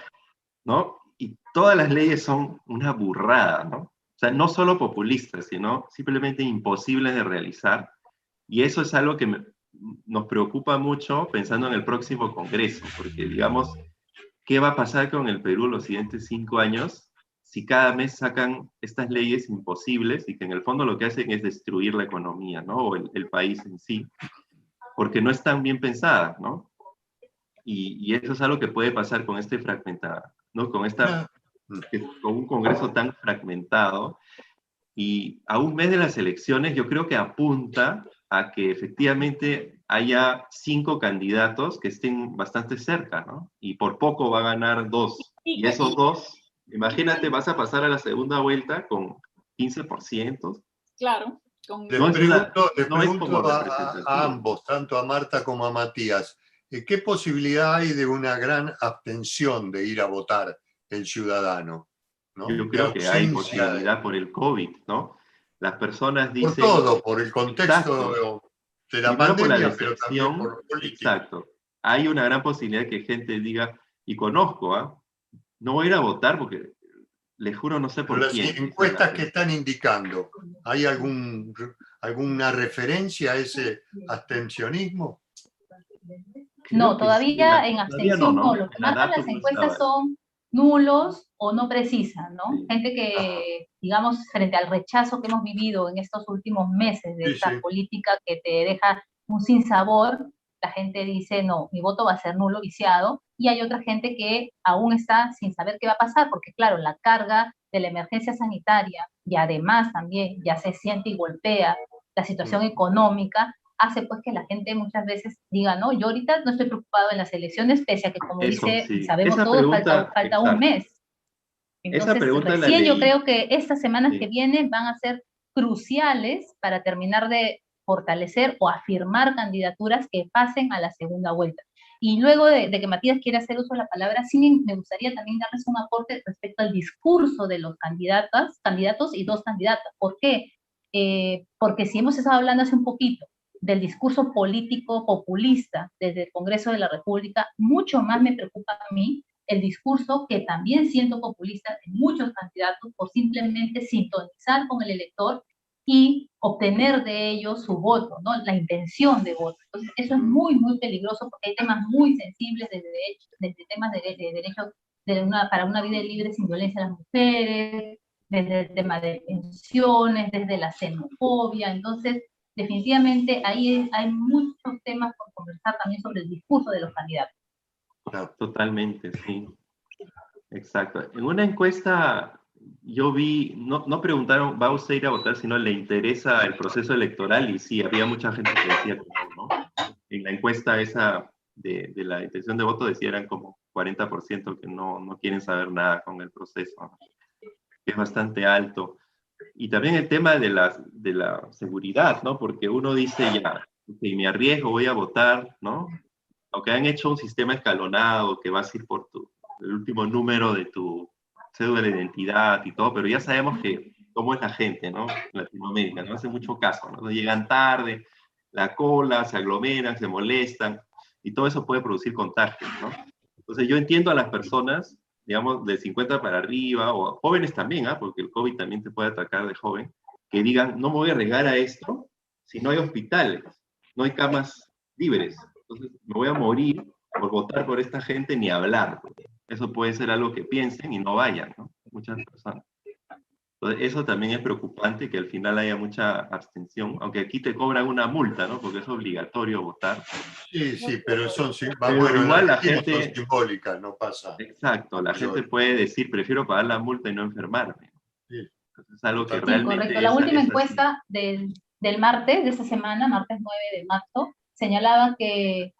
¿no? Y todas las leyes son una burrada, ¿no? O sea, no solo populistas, sino simplemente imposibles de realizar. Y eso es algo que nos preocupa mucho pensando en el próximo Congreso, porque digamos, ¿qué va a pasar con el Perú los siguientes 5 años si cada mes sacan estas leyes imposibles y que en el fondo lo que hacen es destruir la economía, ¿no? O el país en sí, porque no están bien pensadas, ¿no? Y eso es algo que puede pasar con este fragmentado, ¿no? Con un Congreso tan fragmentado. Y a un mes de las elecciones yo creo que apunta a que efectivamente haya 5 candidatos que estén bastante cerca, ¿no? Y por poco va a ganar 2. Y esos 2, imagínate, vas a pasar a la segunda vuelta con 15%. Claro. Les No es pregunto como a representativo. ambos, tanto a Marta como a Matías, ¿qué posibilidad hay de una gran abstención de ir a votar el ciudadano? ¿No? Yo De creo que hay ausencia, posibilidad por el COVID, ¿no? Las personas por dicen, todo, por el contexto exacto, de la primero por la pandemia, pero también decepción, por lo político. exacto. Hay una gran posibilidad que gente diga, y conozco, ¿ah? No voy a ir a votar porque, les juro, no sé Pero por las quién. encuestas que están indicando, ¿hay alguna referencia a ese abstencionismo? Creo No, que sí, todavía en todavía no, abstención no. ¿no? Lo que La marcan dato las no encuestas estaba. son nulos o no precisas, ¿no? Sí. Gente Ajá. que, digamos, frente al rechazo que hemos vivido en estos últimos meses de Sí, esta sí. política que te deja un sinsabor, la gente dice, no, mi voto va a ser nulo, viciado, y hay otra gente que aún está sin saber qué va a pasar, porque claro, la carga de la emergencia sanitaria y además también ya se siente y golpea la situación económica, hace pues que la gente muchas veces diga, no, yo ahorita no estoy preocupado en las elecciones, pese a que como Eso, dice, sí. sabemos Esa todos, pregunta, falta un exacto. mes. Esa Entonces, pregunta la recién yo leí. creo que estas semanas que Sí. vienen van a ser cruciales para terminar de fortalecer o afirmar candidaturas que pasen a la segunda vuelta. Y luego de que Matías quiera hacer uso de la palabra, sí me gustaría también darles un aporte respecto al discurso de los candidatos y 2 candidatas. ¿Por qué? Porque si hemos estado hablando hace un poquito del discurso político populista desde el Congreso de la República, mucho más me preocupa a mí el discurso que también siento populista en muchos candidatos por simplemente sintonizar con el elector y obtener de ellos su voto, ¿no? La intención de voto. Entonces, eso es muy, muy peligroso porque hay temas muy sensibles desde temas de derechos para una vida libre sin violencia a las mujeres, desde el tema de pensiones, desde la xenofobia. Entonces, definitivamente ahí hay muchos temas por conversar también sobre el discurso de los candidatos. Totalmente, sí. Exacto. En una encuesta yo vi, no preguntaron, ¿va usted a ir a votar? Sino, ¿le interesa el proceso electoral? Y sí, había mucha gente que decía que no, ¿no? En la encuesta esa de la intención de voto decía eran como 40% que no quieren saber nada con el proceso, ¿no? Que es bastante alto. Y también el tema de la seguridad, ¿no? Porque uno dice, ya, si me arriesgo, voy a votar, ¿no? Aunque han hecho un sistema escalonado que vas a ir por el último número de tu cédula de identidad y todo, pero ya sabemos que cómo es la gente, ¿no? En Latinoamérica, no hace mucho caso, ¿no? Llegan tarde, la cola, se aglomeran, se molestan, y todo eso puede producir contagios, ¿no? Entonces yo entiendo a las personas, digamos, de 50 para arriba, o jóvenes también, ¿ah? Porque el COVID también te puede atacar de joven, que digan, no me voy a arriesgar a esto si no hay hospitales, no hay camas libres. Entonces, me voy a morir por votar por esta gente ni hablar. Eso puede ser algo que piensen y no vayan, ¿no? Muchas personas. Entonces, eso también es preocupante, que al final haya mucha abstención, aunque aquí te cobran una multa, ¿no? Porque es obligatorio votar. Sí, sí, pero Pero bueno, en igual la Argentina son gente, simbólicas, no pasa. exacto, la gente puede decir, prefiero pagar la multa y no enfermarme. Sí, Entonces, es algo que totalmente. Sí, correcto. La realmente última es así. encuesta del martes de esta semana, martes 9 de marzo, señalaba que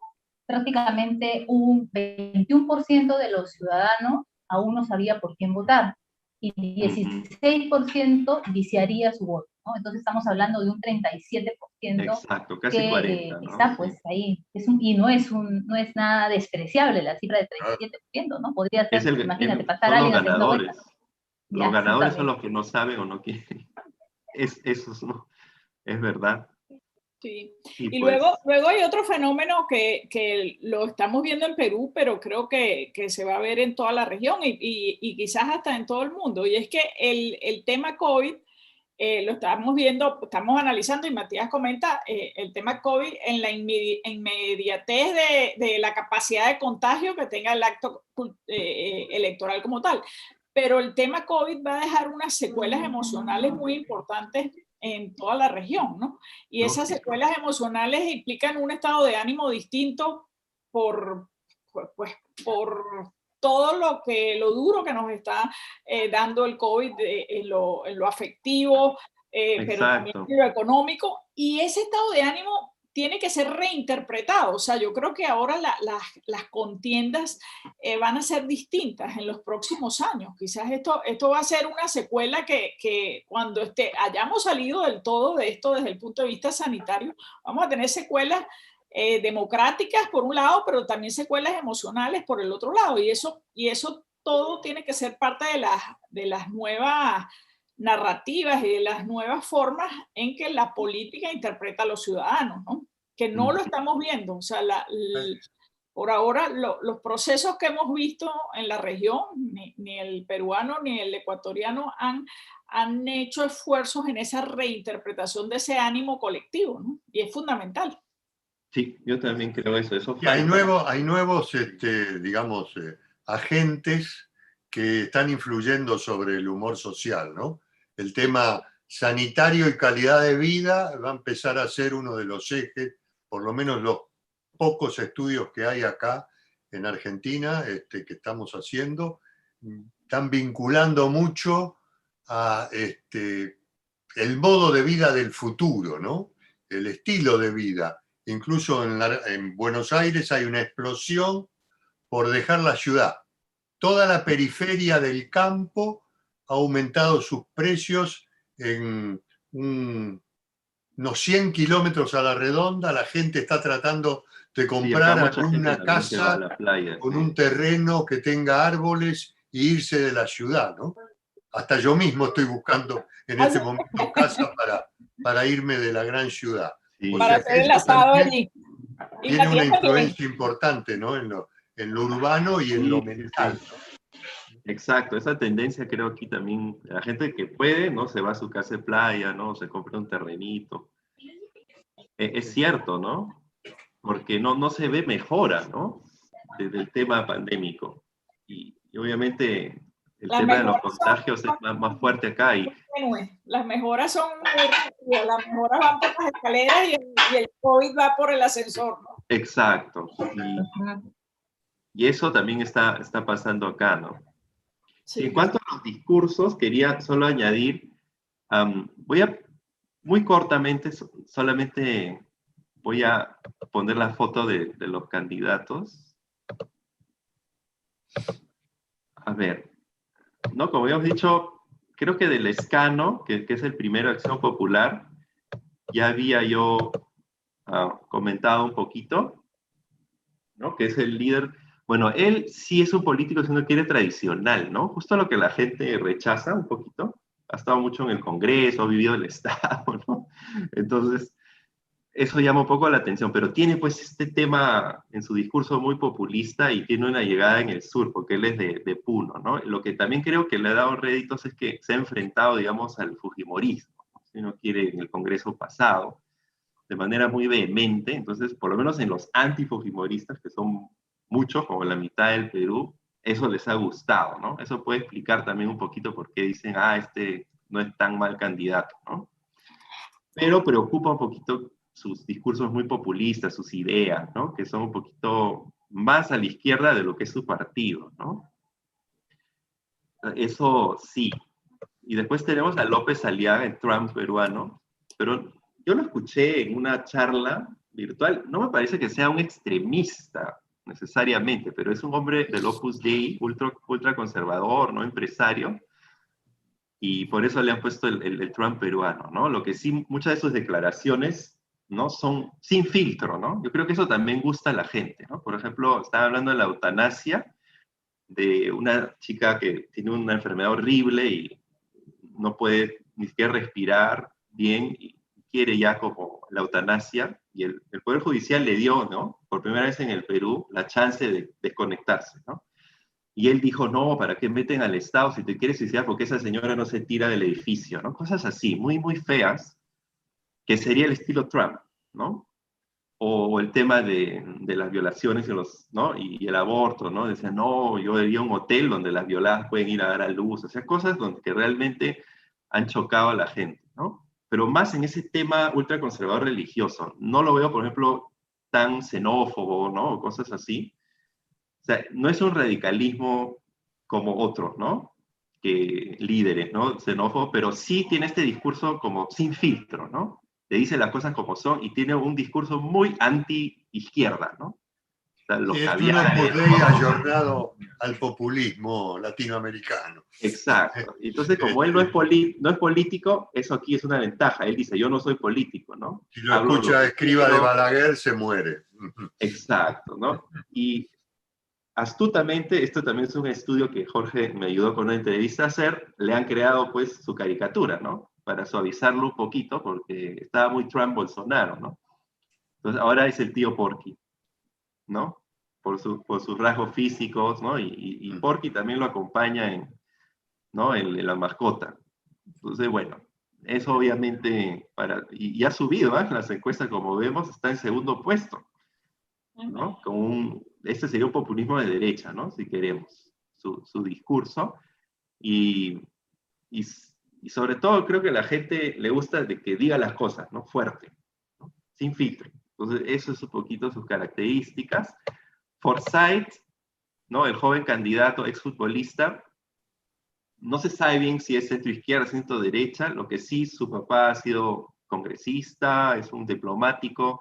prácticamente un 21% de los ciudadanos aún no sabía por quién votar y 16% viciaría su voto, ¿no? Entonces estamos hablando de un 37% Exacto, casi que 40, ¿no? está pues Sí. ahí. Y no es nada despreciable la cifra de 37%, ¿no? Podría ser, imagínate, pasar a Son los alguien a segunda vuelta. ganadores. Ya, Los ganadores son exactamente. los que no saben o no quieren. Eso no, es verdad. Sí. Y Y pues, luego hay otro fenómeno que lo estamos viendo en Perú, pero creo que se va a ver en toda la región y quizás hasta en todo el mundo. Y es que el tema COVID lo estamos viendo, estamos analizando y Matías comenta el tema COVID en la inmediatez de la capacidad de contagio que tenga el acto electoral como tal. Pero el tema COVID va a dejar unas secuelas emocionales muy importantes en toda la región, ¿no? Y esas lógico. secuelas emocionales implican un estado de ánimo distinto por todo lo duro que nos está dando el COVID en lo afectivo, pero también en lo económico, y ese estado de ánimo tiene que ser reinterpretado. O sea, yo creo que ahora las contiendas van a ser distintas en los próximos años. Quizás esto va a ser una secuela que cuando hayamos salido del todo de esto desde el punto de vista sanitario, vamos a tener secuelas democráticas por un lado, pero también secuelas emocionales por el otro lado. Y eso todo tiene que ser parte de las nuevas narrativas y de las nuevas formas en que la política interpreta a los ciudadanos, ¿no? Que no lo estamos viendo. O sea, por ahora los procesos que hemos visto en la región, ni el peruano ni el ecuatoriano han hecho esfuerzos en esa reinterpretación de ese ánimo colectivo, ¿no? Y es fundamental. Sí, yo también creo eso. Y hay nuevos digamos, agentes que están influyendo sobre el humor social, ¿no? El tema sanitario y calidad de vida va a empezar a ser uno de los ejes, por lo menos los pocos estudios que hay acá en Argentina que estamos haciendo, están vinculando mucho a el modo de vida del futuro, ¿no? El estilo de vida. Incluso en Buenos Aires hay una explosión por dejar la ciudad. Toda la periferia del campo ha aumentado sus precios en unos 100 kilómetros a la redonda. La gente está tratando de comprar una casa con un terreno que tenga árboles e irse de la ciudad, ¿no? Hasta yo mismo estoy buscando en este momento casa para irme de la gran ciudad. Sí. Para hacer el asado allí. Tiene una influencia importante, ¿no? En lo urbano y en lo mental. Exacto, esa tendencia creo aquí también, la gente que puede, ¿no? Se va a su casa de playa, ¿no? Se compra un terrenito. Es cierto, ¿no? Porque no se ve mejora, ¿no? Desde el tema pandémico. Y obviamente el tema de los contagios es más fuerte acá. Las mejoras son muy rápidas, las mejoras van por las escaleras y el COVID va por el ascensor, ¿no? Exacto. Y eso también está pasando acá, ¿no? Sí. En cuanto a los discursos, quería solo añadir, muy cortamente, solamente voy a poner la foto de los candidatos. A ver, ¿no? Como habíamos dicho, creo que del Escano, que es el primero de Acción Popular, ya había yo comentado un poquito, ¿no? Que es el líder. Bueno, él sí es un político, si uno quiere, tradicional, ¿no? Justo lo que la gente rechaza un poquito. Ha estado mucho en el Congreso, ha vivido el Estado, ¿no? Entonces, eso llama un poco la atención, pero tiene pues este tema en su discurso muy populista y tiene una llegada en el sur, porque él es de Puno, ¿no? Lo que también creo que le ha dado réditos es que se ha enfrentado, digamos, al fujimorismo, si uno quiere, en el Congreso pasado, de manera muy vehemente. Entonces, por lo menos en los antifujimoristas, que son muchos, como la mitad del Perú, eso les ha gustado, ¿no? Eso puede explicar también un poquito por qué dicen, este no es tan mal candidato, ¿no? Pero preocupa un poquito sus discursos muy populistas, sus ideas, ¿no? Que son un poquito más a la izquierda de lo que es su partido, ¿no? Eso sí. Y después tenemos a López Aliaga, el Trump peruano, pero yo lo escuché en una charla virtual. No me parece que sea un extremista necesariamente, pero es un hombre del Opus Dei, ultra conservador, ¿no? Empresario, y por eso le han puesto el Trump peruano, ¿no? Lo que sí, muchas de sus declaraciones, ¿no? Son sin filtro, ¿no? Yo creo que eso también gusta a la gente, ¿no? Por ejemplo, estaba hablando de la eutanasia, de una chica que tiene una enfermedad horrible y no puede ni siquiera respirar bien y quiere ya como la eutanasia, y el Poder Judicial le dio, ¿no? Por primera vez en el Perú, la chance de desconectarse, ¿no? Y él dijo, no, ¿para qué meten al Estado si te quieres suicidar? Porque esa señora no se tira del edificio, ¿no? Cosas así, muy, muy feas, que sería el estilo Trump, ¿no? O el tema de las violaciones ¿no? y el aborto, ¿no? Decían, no, yo iría a un hotel donde las violadas pueden ir a dar a luz, o sea, cosas que realmente han chocado a la gente, ¿no? Pero más en ese tema ultraconservador religioso. No lo veo, por ejemplo, tan xenófobo, ¿no? O cosas así. O sea, no es un radicalismo como otros, ¿no? líderes, ¿no? Xenófobos, pero sí tiene este discurso como sin filtro, ¿no? Le dice las cosas como son y tiene un discurso muy anti-izquierda, ¿no? O sea, los Sí, es un caviares. Opus Dei ayornado al populismo latinoamericano. Exacto. Entonces, como él no es, no es político, eso aquí es una ventaja. Él dice, yo no soy político, ¿no? Si lo Hablo escucha lo que Escriba de quiero. Balaguer, se muere. Exacto, ¿no? Y astutamente, esto también es un estudio que Jorge me ayudó con una entrevista a hacer, le han creado pues su caricatura, ¿no? Para suavizarlo un poquito, porque estaba muy Trump-Bolsonaro, ¿no? Entonces ahora es el tío Porky, ¿no? Por sus rasgos físicos, ¿no? Y Porky también lo acompaña ¿no? En la mascota. Entonces, bueno, eso obviamente, y ha subido, ¿eh? Las encuestas, como vemos, está en segundo puesto, ¿no? Este sería un populismo de derecha, ¿no? Si queremos, su discurso. Y, y, y sobre todo creo que a la gente le gusta de que diga las cosas, ¿no? Fuerte, ¿no? Sin filtro. Entonces, eso es un poquito sus características. Forsyth, ¿no? El joven candidato, exfutbolista, no se sabe bien si es centro-izquierda, centro-derecha, lo que sí, su papá ha sido congresista, es un diplomático,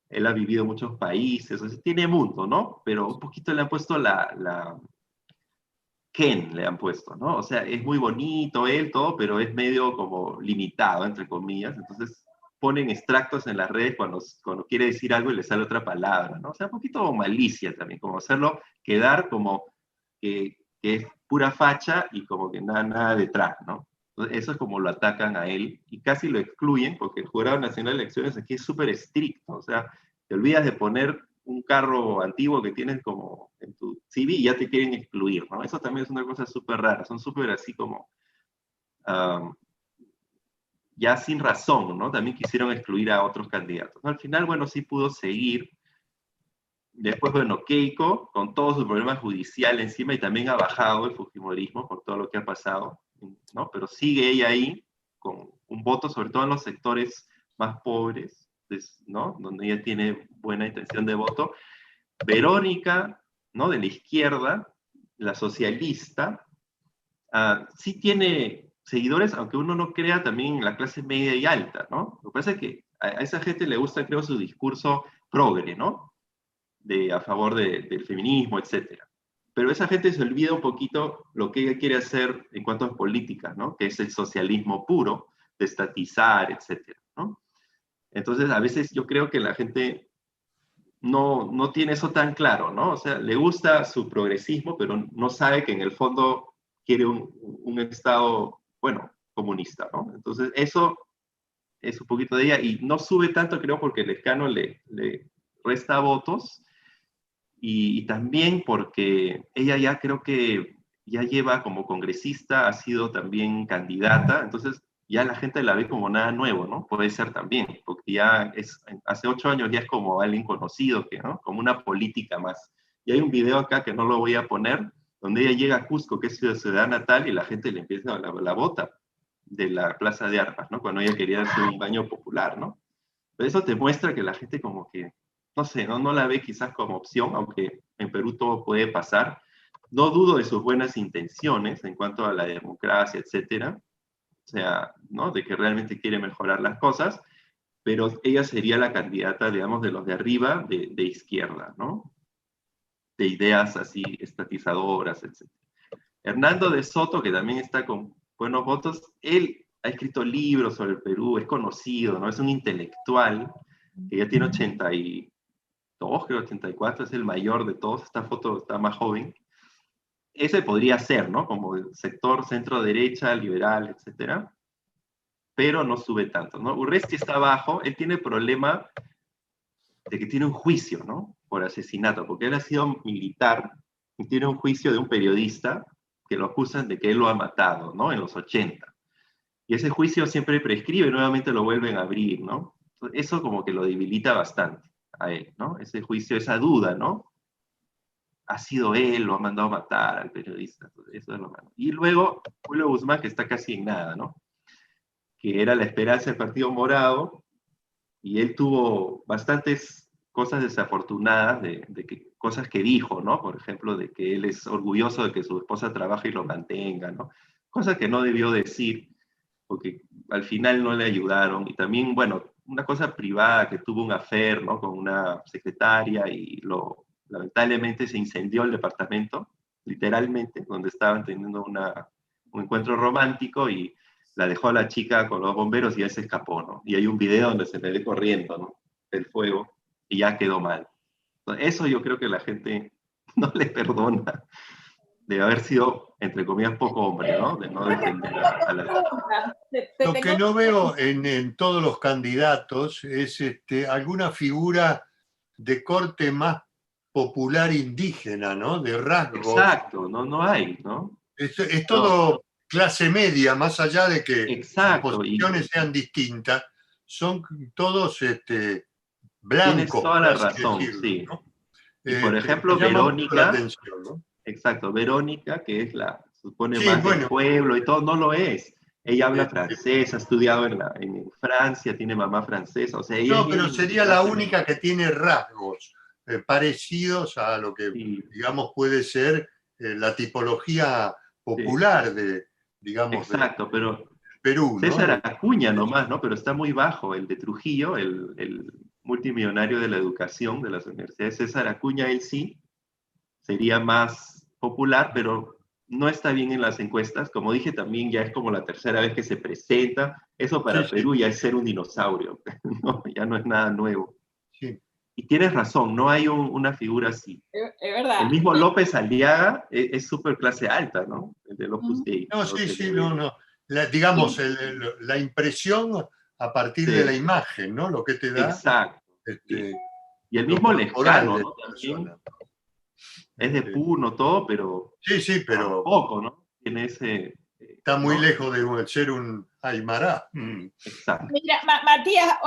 él ha vivido en muchos países, o sea, tiene mundo, ¿no? Pero un poquito le han puesto Ken le han puesto, ¿no? O sea, es muy bonito él, todo, pero es medio como limitado, entre comillas, entonces ponen extractos en las redes cuando quiere decir algo y le sale otra palabra, ¿no? O sea, un poquito malicia también, como hacerlo quedar como que es pura facha y como que nada detrás, ¿no? Entonces, eso es como lo atacan a él y casi lo excluyen porque el Jurado Nacional de Elecciones aquí es súper estricto, o sea, te olvidas de poner un carro antiguo que tienes como en tu CV y ya te quieren excluir, ¿no? Eso también es una cosa súper rara, son súper así como ya sin razón, ¿no? También quisieron excluir a otros candidatos. Al final, bueno, sí pudo seguir. Después, bueno, Keiko, con todos sus problemas judiciales encima, y también ha bajado el fujimorismo por todo lo que ha pasado, ¿no? Pero sigue ella ahí con un voto, sobre todo en los sectores más pobres, ¿no? Donde ella tiene buena intención de voto. Verónica, ¿no? De la izquierda, la socialista, sí tiene seguidores, aunque uno no crea también en la clase media y alta, ¿no? Lo que pasa es que a esa gente le gusta, creo, su discurso progre, ¿no? A favor del feminismo, etc. Pero esa gente se olvida un poquito lo que ella quiere hacer en cuanto a políticas, ¿no? Que es el socialismo puro, de estatizar, etc. ¿no? Entonces, a veces yo creo que la gente no tiene eso tan claro, ¿no? O sea, le gusta su progresismo, pero no sabe que en el fondo quiere un Estado, bueno, comunista, ¿no? Entonces, eso es un poquito de ella, y no sube tanto, creo, porque el escano le resta votos, y también porque ella ya creo que ya lleva como congresista, ha sido también candidata, entonces ya la gente la ve como nada nuevo, ¿no? Puede ser también, porque ya hace 8 años ya es como alguien conocido, ¿no? Como una política más. Y hay un video acá que no lo voy a poner, donde ella llega a Cusco, que es su ciudad natal, y la gente le empieza la bota de la Plaza de Armas, ¿no? Cuando ella quería hacer un baño popular, ¿no? Pero eso te muestra que la gente como que no sé, no la ve quizás como opción, aunque en Perú todo puede pasar. No dudo de sus buenas intenciones en cuanto a la democracia, etcétera, o sea, ¿no? De que realmente quiere mejorar las cosas, pero ella sería la candidata, digamos, de los de arriba, de izquierda, ¿no? De ideas así estatizadoras, etcétera. Hernando de Soto, que también está con buenos votos, él ha escrito libros sobre el Perú, es conocido, ¿no? Es un intelectual que ya tiene 82, creo 84, es el mayor de todos, esta foto está más joven. Ese podría ser, ¿no? Como el sector centro-derecha, liberal, etcétera, pero no sube tanto, ¿no? Urresti está abajo, él tiene problema de que tiene un juicio, ¿no? Por asesinato, porque él ha sido militar y tiene un juicio de un periodista que lo acusan de que él lo ha matado, ¿no? En los 80. Y ese juicio siempre prescribe, nuevamente lo vuelven a abrir, ¿no? Eso como que lo debilita bastante a él, ¿no? Ese juicio, esa duda, ¿no? Ha sido él, lo ha mandado a matar al periodista, eso es lo malo. Y luego Julio Guzmán, que está casi en nada, ¿no? Que era la esperanza del Partido Morado, y él tuvo bastantes cosas desafortunadas cosas que dijo, ¿no? Por ejemplo, de que él es orgulloso de que su esposa trabaje y lo mantenga, ¿no? cosa que no debió decir, porque al final no le ayudaron. Y también, bueno, una cosa privada que tuvo un affair, ¿no? Con una secretaria y lamentablemente se incendió el departamento, literalmente, donde estaban teniendo un encuentro romántico y la dejó a la chica con los bomberos y él se escapó, ¿no? Y hay un video donde se le ve corriendo, ¿no? Del fuego y ya quedó mal. Entonces, eso yo creo que la gente no le perdona, de haber sido, entre comillas, poco hombre, ¿no? De no defender a la... Lo que no veo en todos los candidatos es alguna figura de corte más popular indígena, ¿no? De rasgos. Exacto, no hay, ¿no? Es todo clase media, más allá de que exacto, las posiciones sean distintas, son todos blancos. Tienes toda la razón, decirlo, sí. ¿no? Y por ejemplo, Verónica, atención, ¿no? exacto, Verónica, que es supone Sí, más bueno, del pueblo y todo, no lo es. Ella habla francés, ha estudiado en Francia, tiene mamá francesa, o sea, ella no, pero sería la única que tiene rasgos parecidos a lo que, digamos, puede ser la tipología popular de, digamos, exacto, pero Perú, ¿no? César Acuña nomás, ¿no? Pero está muy bajo, el de Trujillo, el multimillonario de la educación de las universidades. César Acuña, él sí, sería más popular, pero no está bien en las encuestas. Como dije, también ya es como la tercera vez que se presenta. Eso para Perú ya es ser un dinosaurio, ¿no? Ya no es nada nuevo. Sí. Y tienes razón, no hay una figura así. Es verdad. El mismo López Aliaga es súper clase alta, ¿no? El de López Dei. No, no. Digamos, la impresión a partir de la imagen, ¿no? Lo que te da. Exacto. Y el mismo Lescano, ¿no? También es de Puno, todo, pero... Sí, pero... Poco, ¿no? Tiene ese... Está muy lejos de ser un Aymara. Exacto. Mira, Matías,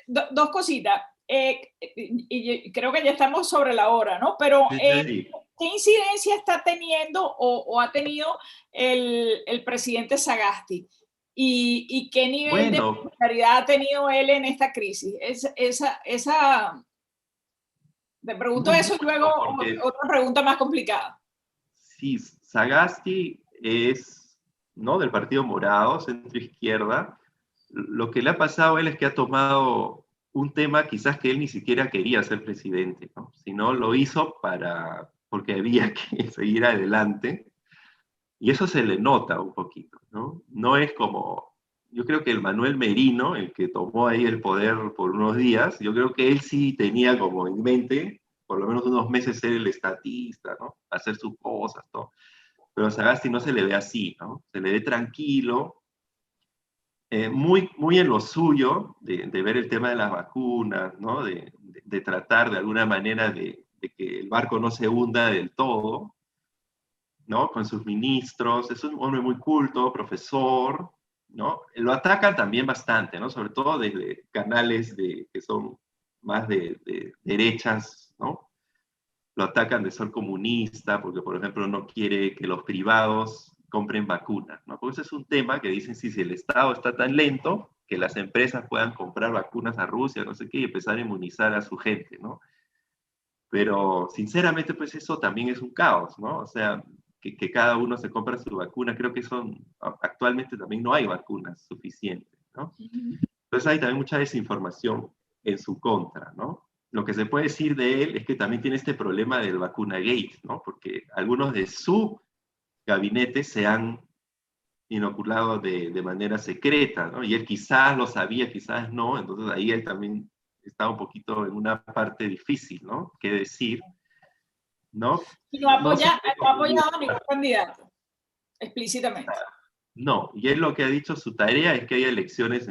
dos cositas. Y creo que ya estamos sobre la hora, ¿no? Pero, ¿qué incidencia está teniendo o ha tenido el presidente Sagasti? ¿Y qué nivel de popularidad ha tenido él en esta crisis? Te pregunto eso y luego otra pregunta más complicada. Sí, Sagasti es, ¿no? Del Partido Morado, centro-izquierda. Lo que le ha pasado a él es que ha tomado un tema quizás que él ni siquiera quería ser presidente, ¿no? Sino lo hizo porque había que seguir adelante. Y eso se le nota un poquito, ¿no? No es como, yo creo que el Manuel Merino, el que tomó ahí el poder por unos días, yo creo que él sí tenía como en mente, por lo menos unos meses, ser el estatista, ¿no? Hacer sus cosas, todo. Pero a Sagasti no se le ve así, ¿no? Se le ve tranquilo, muy en lo suyo, de ver el tema de las vacunas, ¿no? De tratar de alguna manera de que el barco no se hunda del todo, ¿no? Con sus ministros, es un hombre muy culto, profesor, ¿no? Lo atacan también bastante, ¿no? Sobre todo desde canales que son más de derechas, ¿no? Lo atacan de ser comunista, porque, por ejemplo, no quiere que los privados compren vacunas, ¿no? Porque ese es un tema que dicen, si el Estado está tan lento, que las empresas puedan comprar vacunas a Rusia, no sé qué, y empezar a inmunizar a su gente, ¿no? Pero, sinceramente, pues eso también es un caos, ¿no? O sea, que cada uno se compra su vacuna, creo que actualmente también no hay vacunas suficientes, ¿no? Entonces hay también mucha desinformación en su contra, ¿no? Lo que se puede decir de él es que también tiene este problema del vacuna gate, ¿no? Porque algunos de su gabinete se han inoculado de manera secreta, ¿no? Y él quizás lo sabía, quizás no, entonces ahí él también está un poquito en una parte difícil, ¿no? ¿Qué decir? ¿No? Y no ha apoyado a ningún candidato, explícitamente. No, y él lo que ha dicho, su tarea es que haya elecciones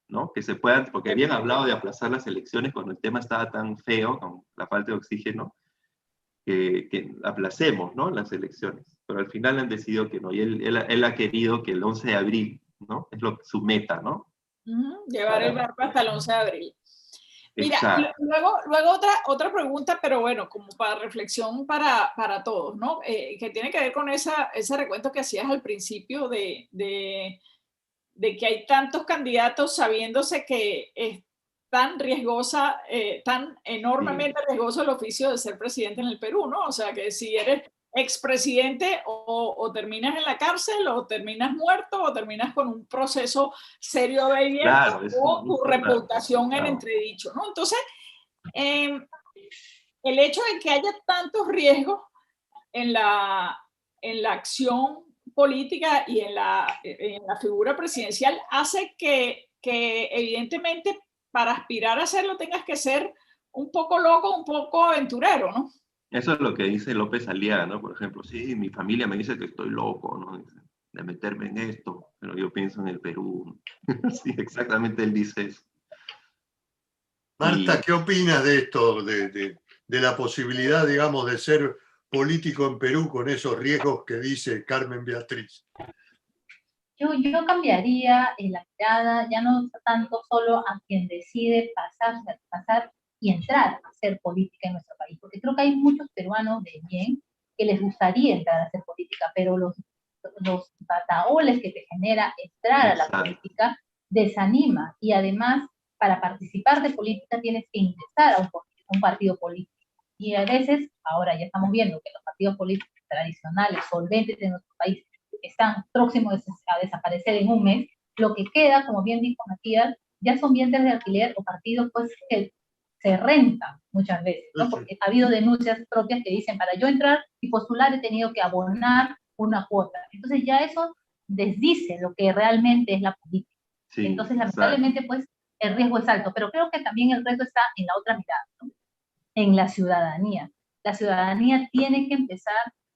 ¿no? Que se puedan, porque habían hablado de aplazar las elecciones cuando el tema estaba tan feo, con la falta de oxígeno, que aplacemos, ¿no? Las elecciones. Pero al final han decidido que no, y él ha querido que el 11 de abril, ¿no? Es su meta, ¿no? Llevar el barco hasta el 11 de abril. Mira, luego otra pregunta, pero bueno, como para reflexión para todos, ¿no? Que tiene que ver con ese recuento que hacías al principio de que hay tantos candidatos sabiéndose que es tan riesgosa, tan enormemente riesgoso el oficio de ser presidente en el Perú, ¿no? O sea, que si eres expresidente o terminas en la cárcel o terminas muerto o terminas con un proceso serio de abierto, Claro, o tu reputación en claro. entredicho, ¿no? Entonces, el hecho de que haya tantos riesgos en la acción política y en la figura presidencial hace que evidentemente para aspirar a hacerlo tengas que ser un poco loco, un poco aventurero, ¿no? Eso es lo que dice López Aliaga, ¿no? Por ejemplo, sí, mi familia me dice que estoy loco, ¿no? De meterme en esto, pero yo pienso en el Perú. Sí, exactamente, él dice eso. Marta, ¿qué opinas de esto, de la posibilidad, digamos, de ser político en Perú con esos riesgos que dice Carmen Beatriz? Yo cambiaría la mirada, ya no tanto solo a quien decide pasar y entrar a hacer política en nuestro país, porque creo que hay muchos peruanos de bien que les gustaría entrar a hacer política, pero los bataholes que te genera entrar a la política desanima, y además para participar de política tienes que ingresar a un partido político. Y a veces, ahora ya estamos viendo que los partidos políticos tradicionales, solventes de nuestro país, están próximos a desaparecer en un mes. Lo que queda, como bien dijo Matías, ya son vientres de alquiler o partidos pues que se rentan muchas veces, ¿no? Porque ha habido denuncias propias que dicen, para yo entrar y postular he tenido que abonar una cuota. Entonces ya eso desdice lo que realmente es la política. Sí, entonces, lamentablemente, pues, el riesgo es alto, pero creo que también el reto está en la otra mirada, ¿no? En la ciudadanía. La ciudadanía tiene que empezar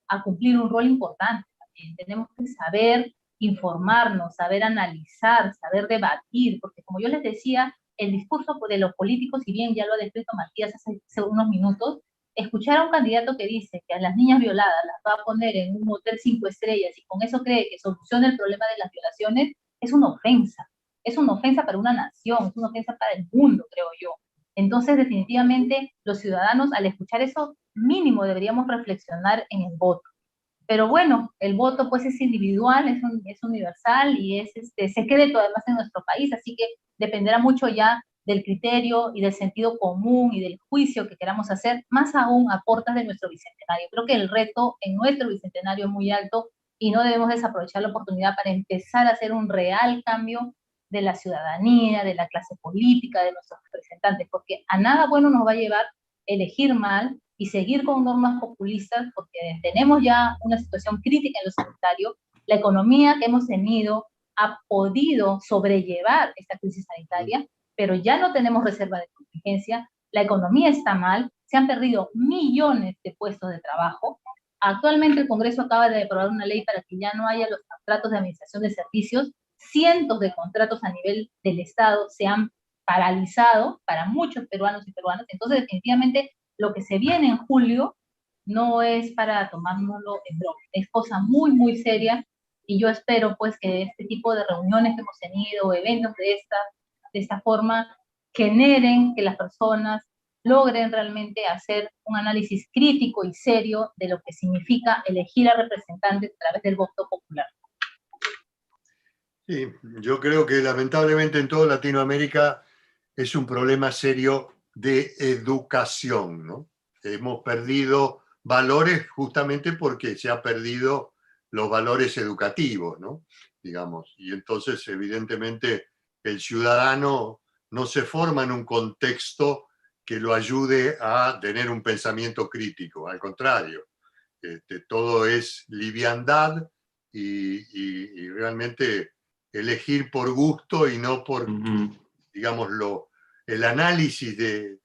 a cumplir un rol importante también. Tenemos que saber informarnos, saber analizar, saber debatir, porque como yo les decía, el discurso de los políticos, si bien ya lo ha descrito Matías hace unos minutos, escuchar a un candidato que dice que a las niñas violadas las va a poner en un hotel 5 estrellas y con eso cree que soluciona el problema de las violaciones, es una ofensa. Es una ofensa para una nación, es una ofensa para el mundo, creo yo. Entonces, definitivamente, los ciudadanos, al escuchar eso, mínimo deberíamos reflexionar en el voto. Pero bueno, el voto pues es individual, es universal y es secreto además en nuestro país, así que dependerá mucho ya del criterio y del sentido común y del juicio que queramos hacer, más aún a portas de nuestro bicentenario. Creo que el reto en nuestro bicentenario es muy alto y no debemos desaprovechar la oportunidad para empezar a hacer un real cambio de la ciudadanía, de la clase política, de nuestros representantes, porque a nada bueno nos va a llevar elegir mal y seguir con normas populistas, porque tenemos ya una situación crítica en lo sanitario. La economía que hemos tenido ha podido sobrellevar esta crisis sanitaria, pero ya no tenemos reserva de contingencia, la economía está mal, se han perdido millones de puestos de trabajo. Actualmente el Congreso acaba de aprobar una ley para que ya no haya los contratos de administración de servicios. Cientos de contratos a nivel del Estado se han paralizado para muchos peruanos y peruanas. Entonces, definitivamente, lo que se viene en julio no es para tomárnoslo en broma, es cosa muy, muy seria, y yo espero pues que este tipo de reuniones que hemos tenido, eventos de esta forma, generen que las personas logren realmente hacer un análisis crítico y serio de lo que significa elegir a representantes a través del voto popular. Sí, yo creo que lamentablemente en toda Latinoamérica es un problema serio de educación, ¿no? Hemos perdido valores justamente porque se han perdido los valores educativos, ¿no? Digamos, y entonces evidentemente el ciudadano no se forma en un contexto que lo ayude a tener un pensamiento crítico, al contrario, todo es liviandad y realmente elegir por gusto y no por, digamos, el análisis de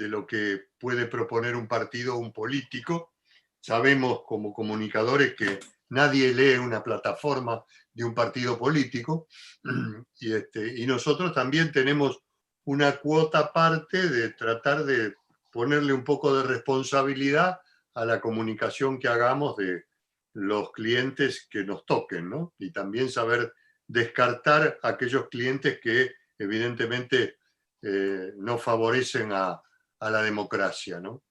lo que puede proponer un partido o un político. Sabemos como comunicadores que nadie lee una plataforma de un partido político y nosotros también tenemos una cuota aparte de tratar de ponerle un poco de responsabilidad a la comunicación que hagamos de los clientes que nos toquen, ¿no? Y también saber descartar a aquellos clientes que evidentemente no favorecen a la democracia, ¿no?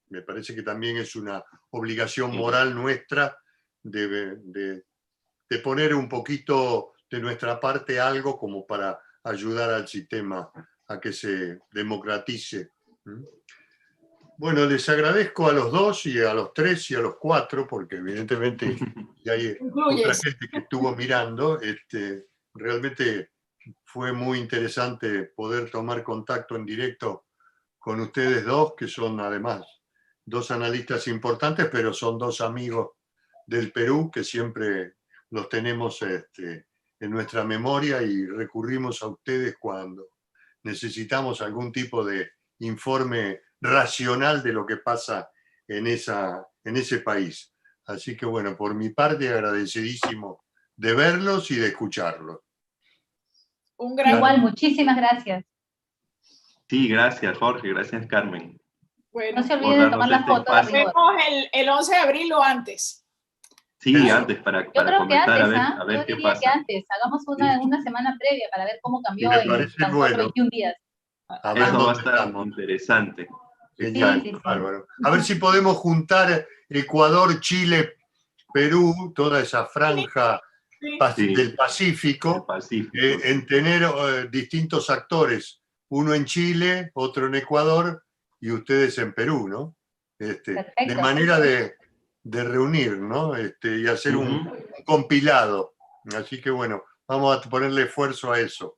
Me parece que también es una obligación moral nuestra de poner un poquito de nuestra parte algo como para ayudar al sistema a que se democratice. Bueno, les agradezco a los dos y a los tres y a los cuatro, porque evidentemente y hay otra gente que estuvo mirando. Realmente fue muy interesante poder tomar contacto en directo con ustedes dos, que son además dos analistas importantes, pero son dos amigos del Perú que siempre los tenemos en nuestra memoria y recurrimos a ustedes cuando necesitamos algún tipo de informe racional de lo que pasa en ese país. Así que bueno, por mi parte agradecidísimo de verlos y de escucharlos. Un gran... Igual, muchísimas gracias. Sí, gracias Jorge, gracias Carmen. Bueno, no se olviden de tomar la foto. Nos vemos el 11 de abril o antes. Sí, antes para Yo creo que comentar antes, a ver yo qué diría pasa. que antes, hagamos una semana previa para ver cómo cambió Me en parece tan solo bueno. 21 días. Eso va a estar interesante. Genial, Sí. bárbaro. A ver si podemos juntar Ecuador, Chile, Perú, toda esa franja del Pacífico, en tener distintos actores, uno en Chile, otro en Ecuador y ustedes en Perú, ¿no? De manera de reunir, ¿no? Y hacer un compilado. Así que bueno, vamos a ponerle esfuerzo a eso.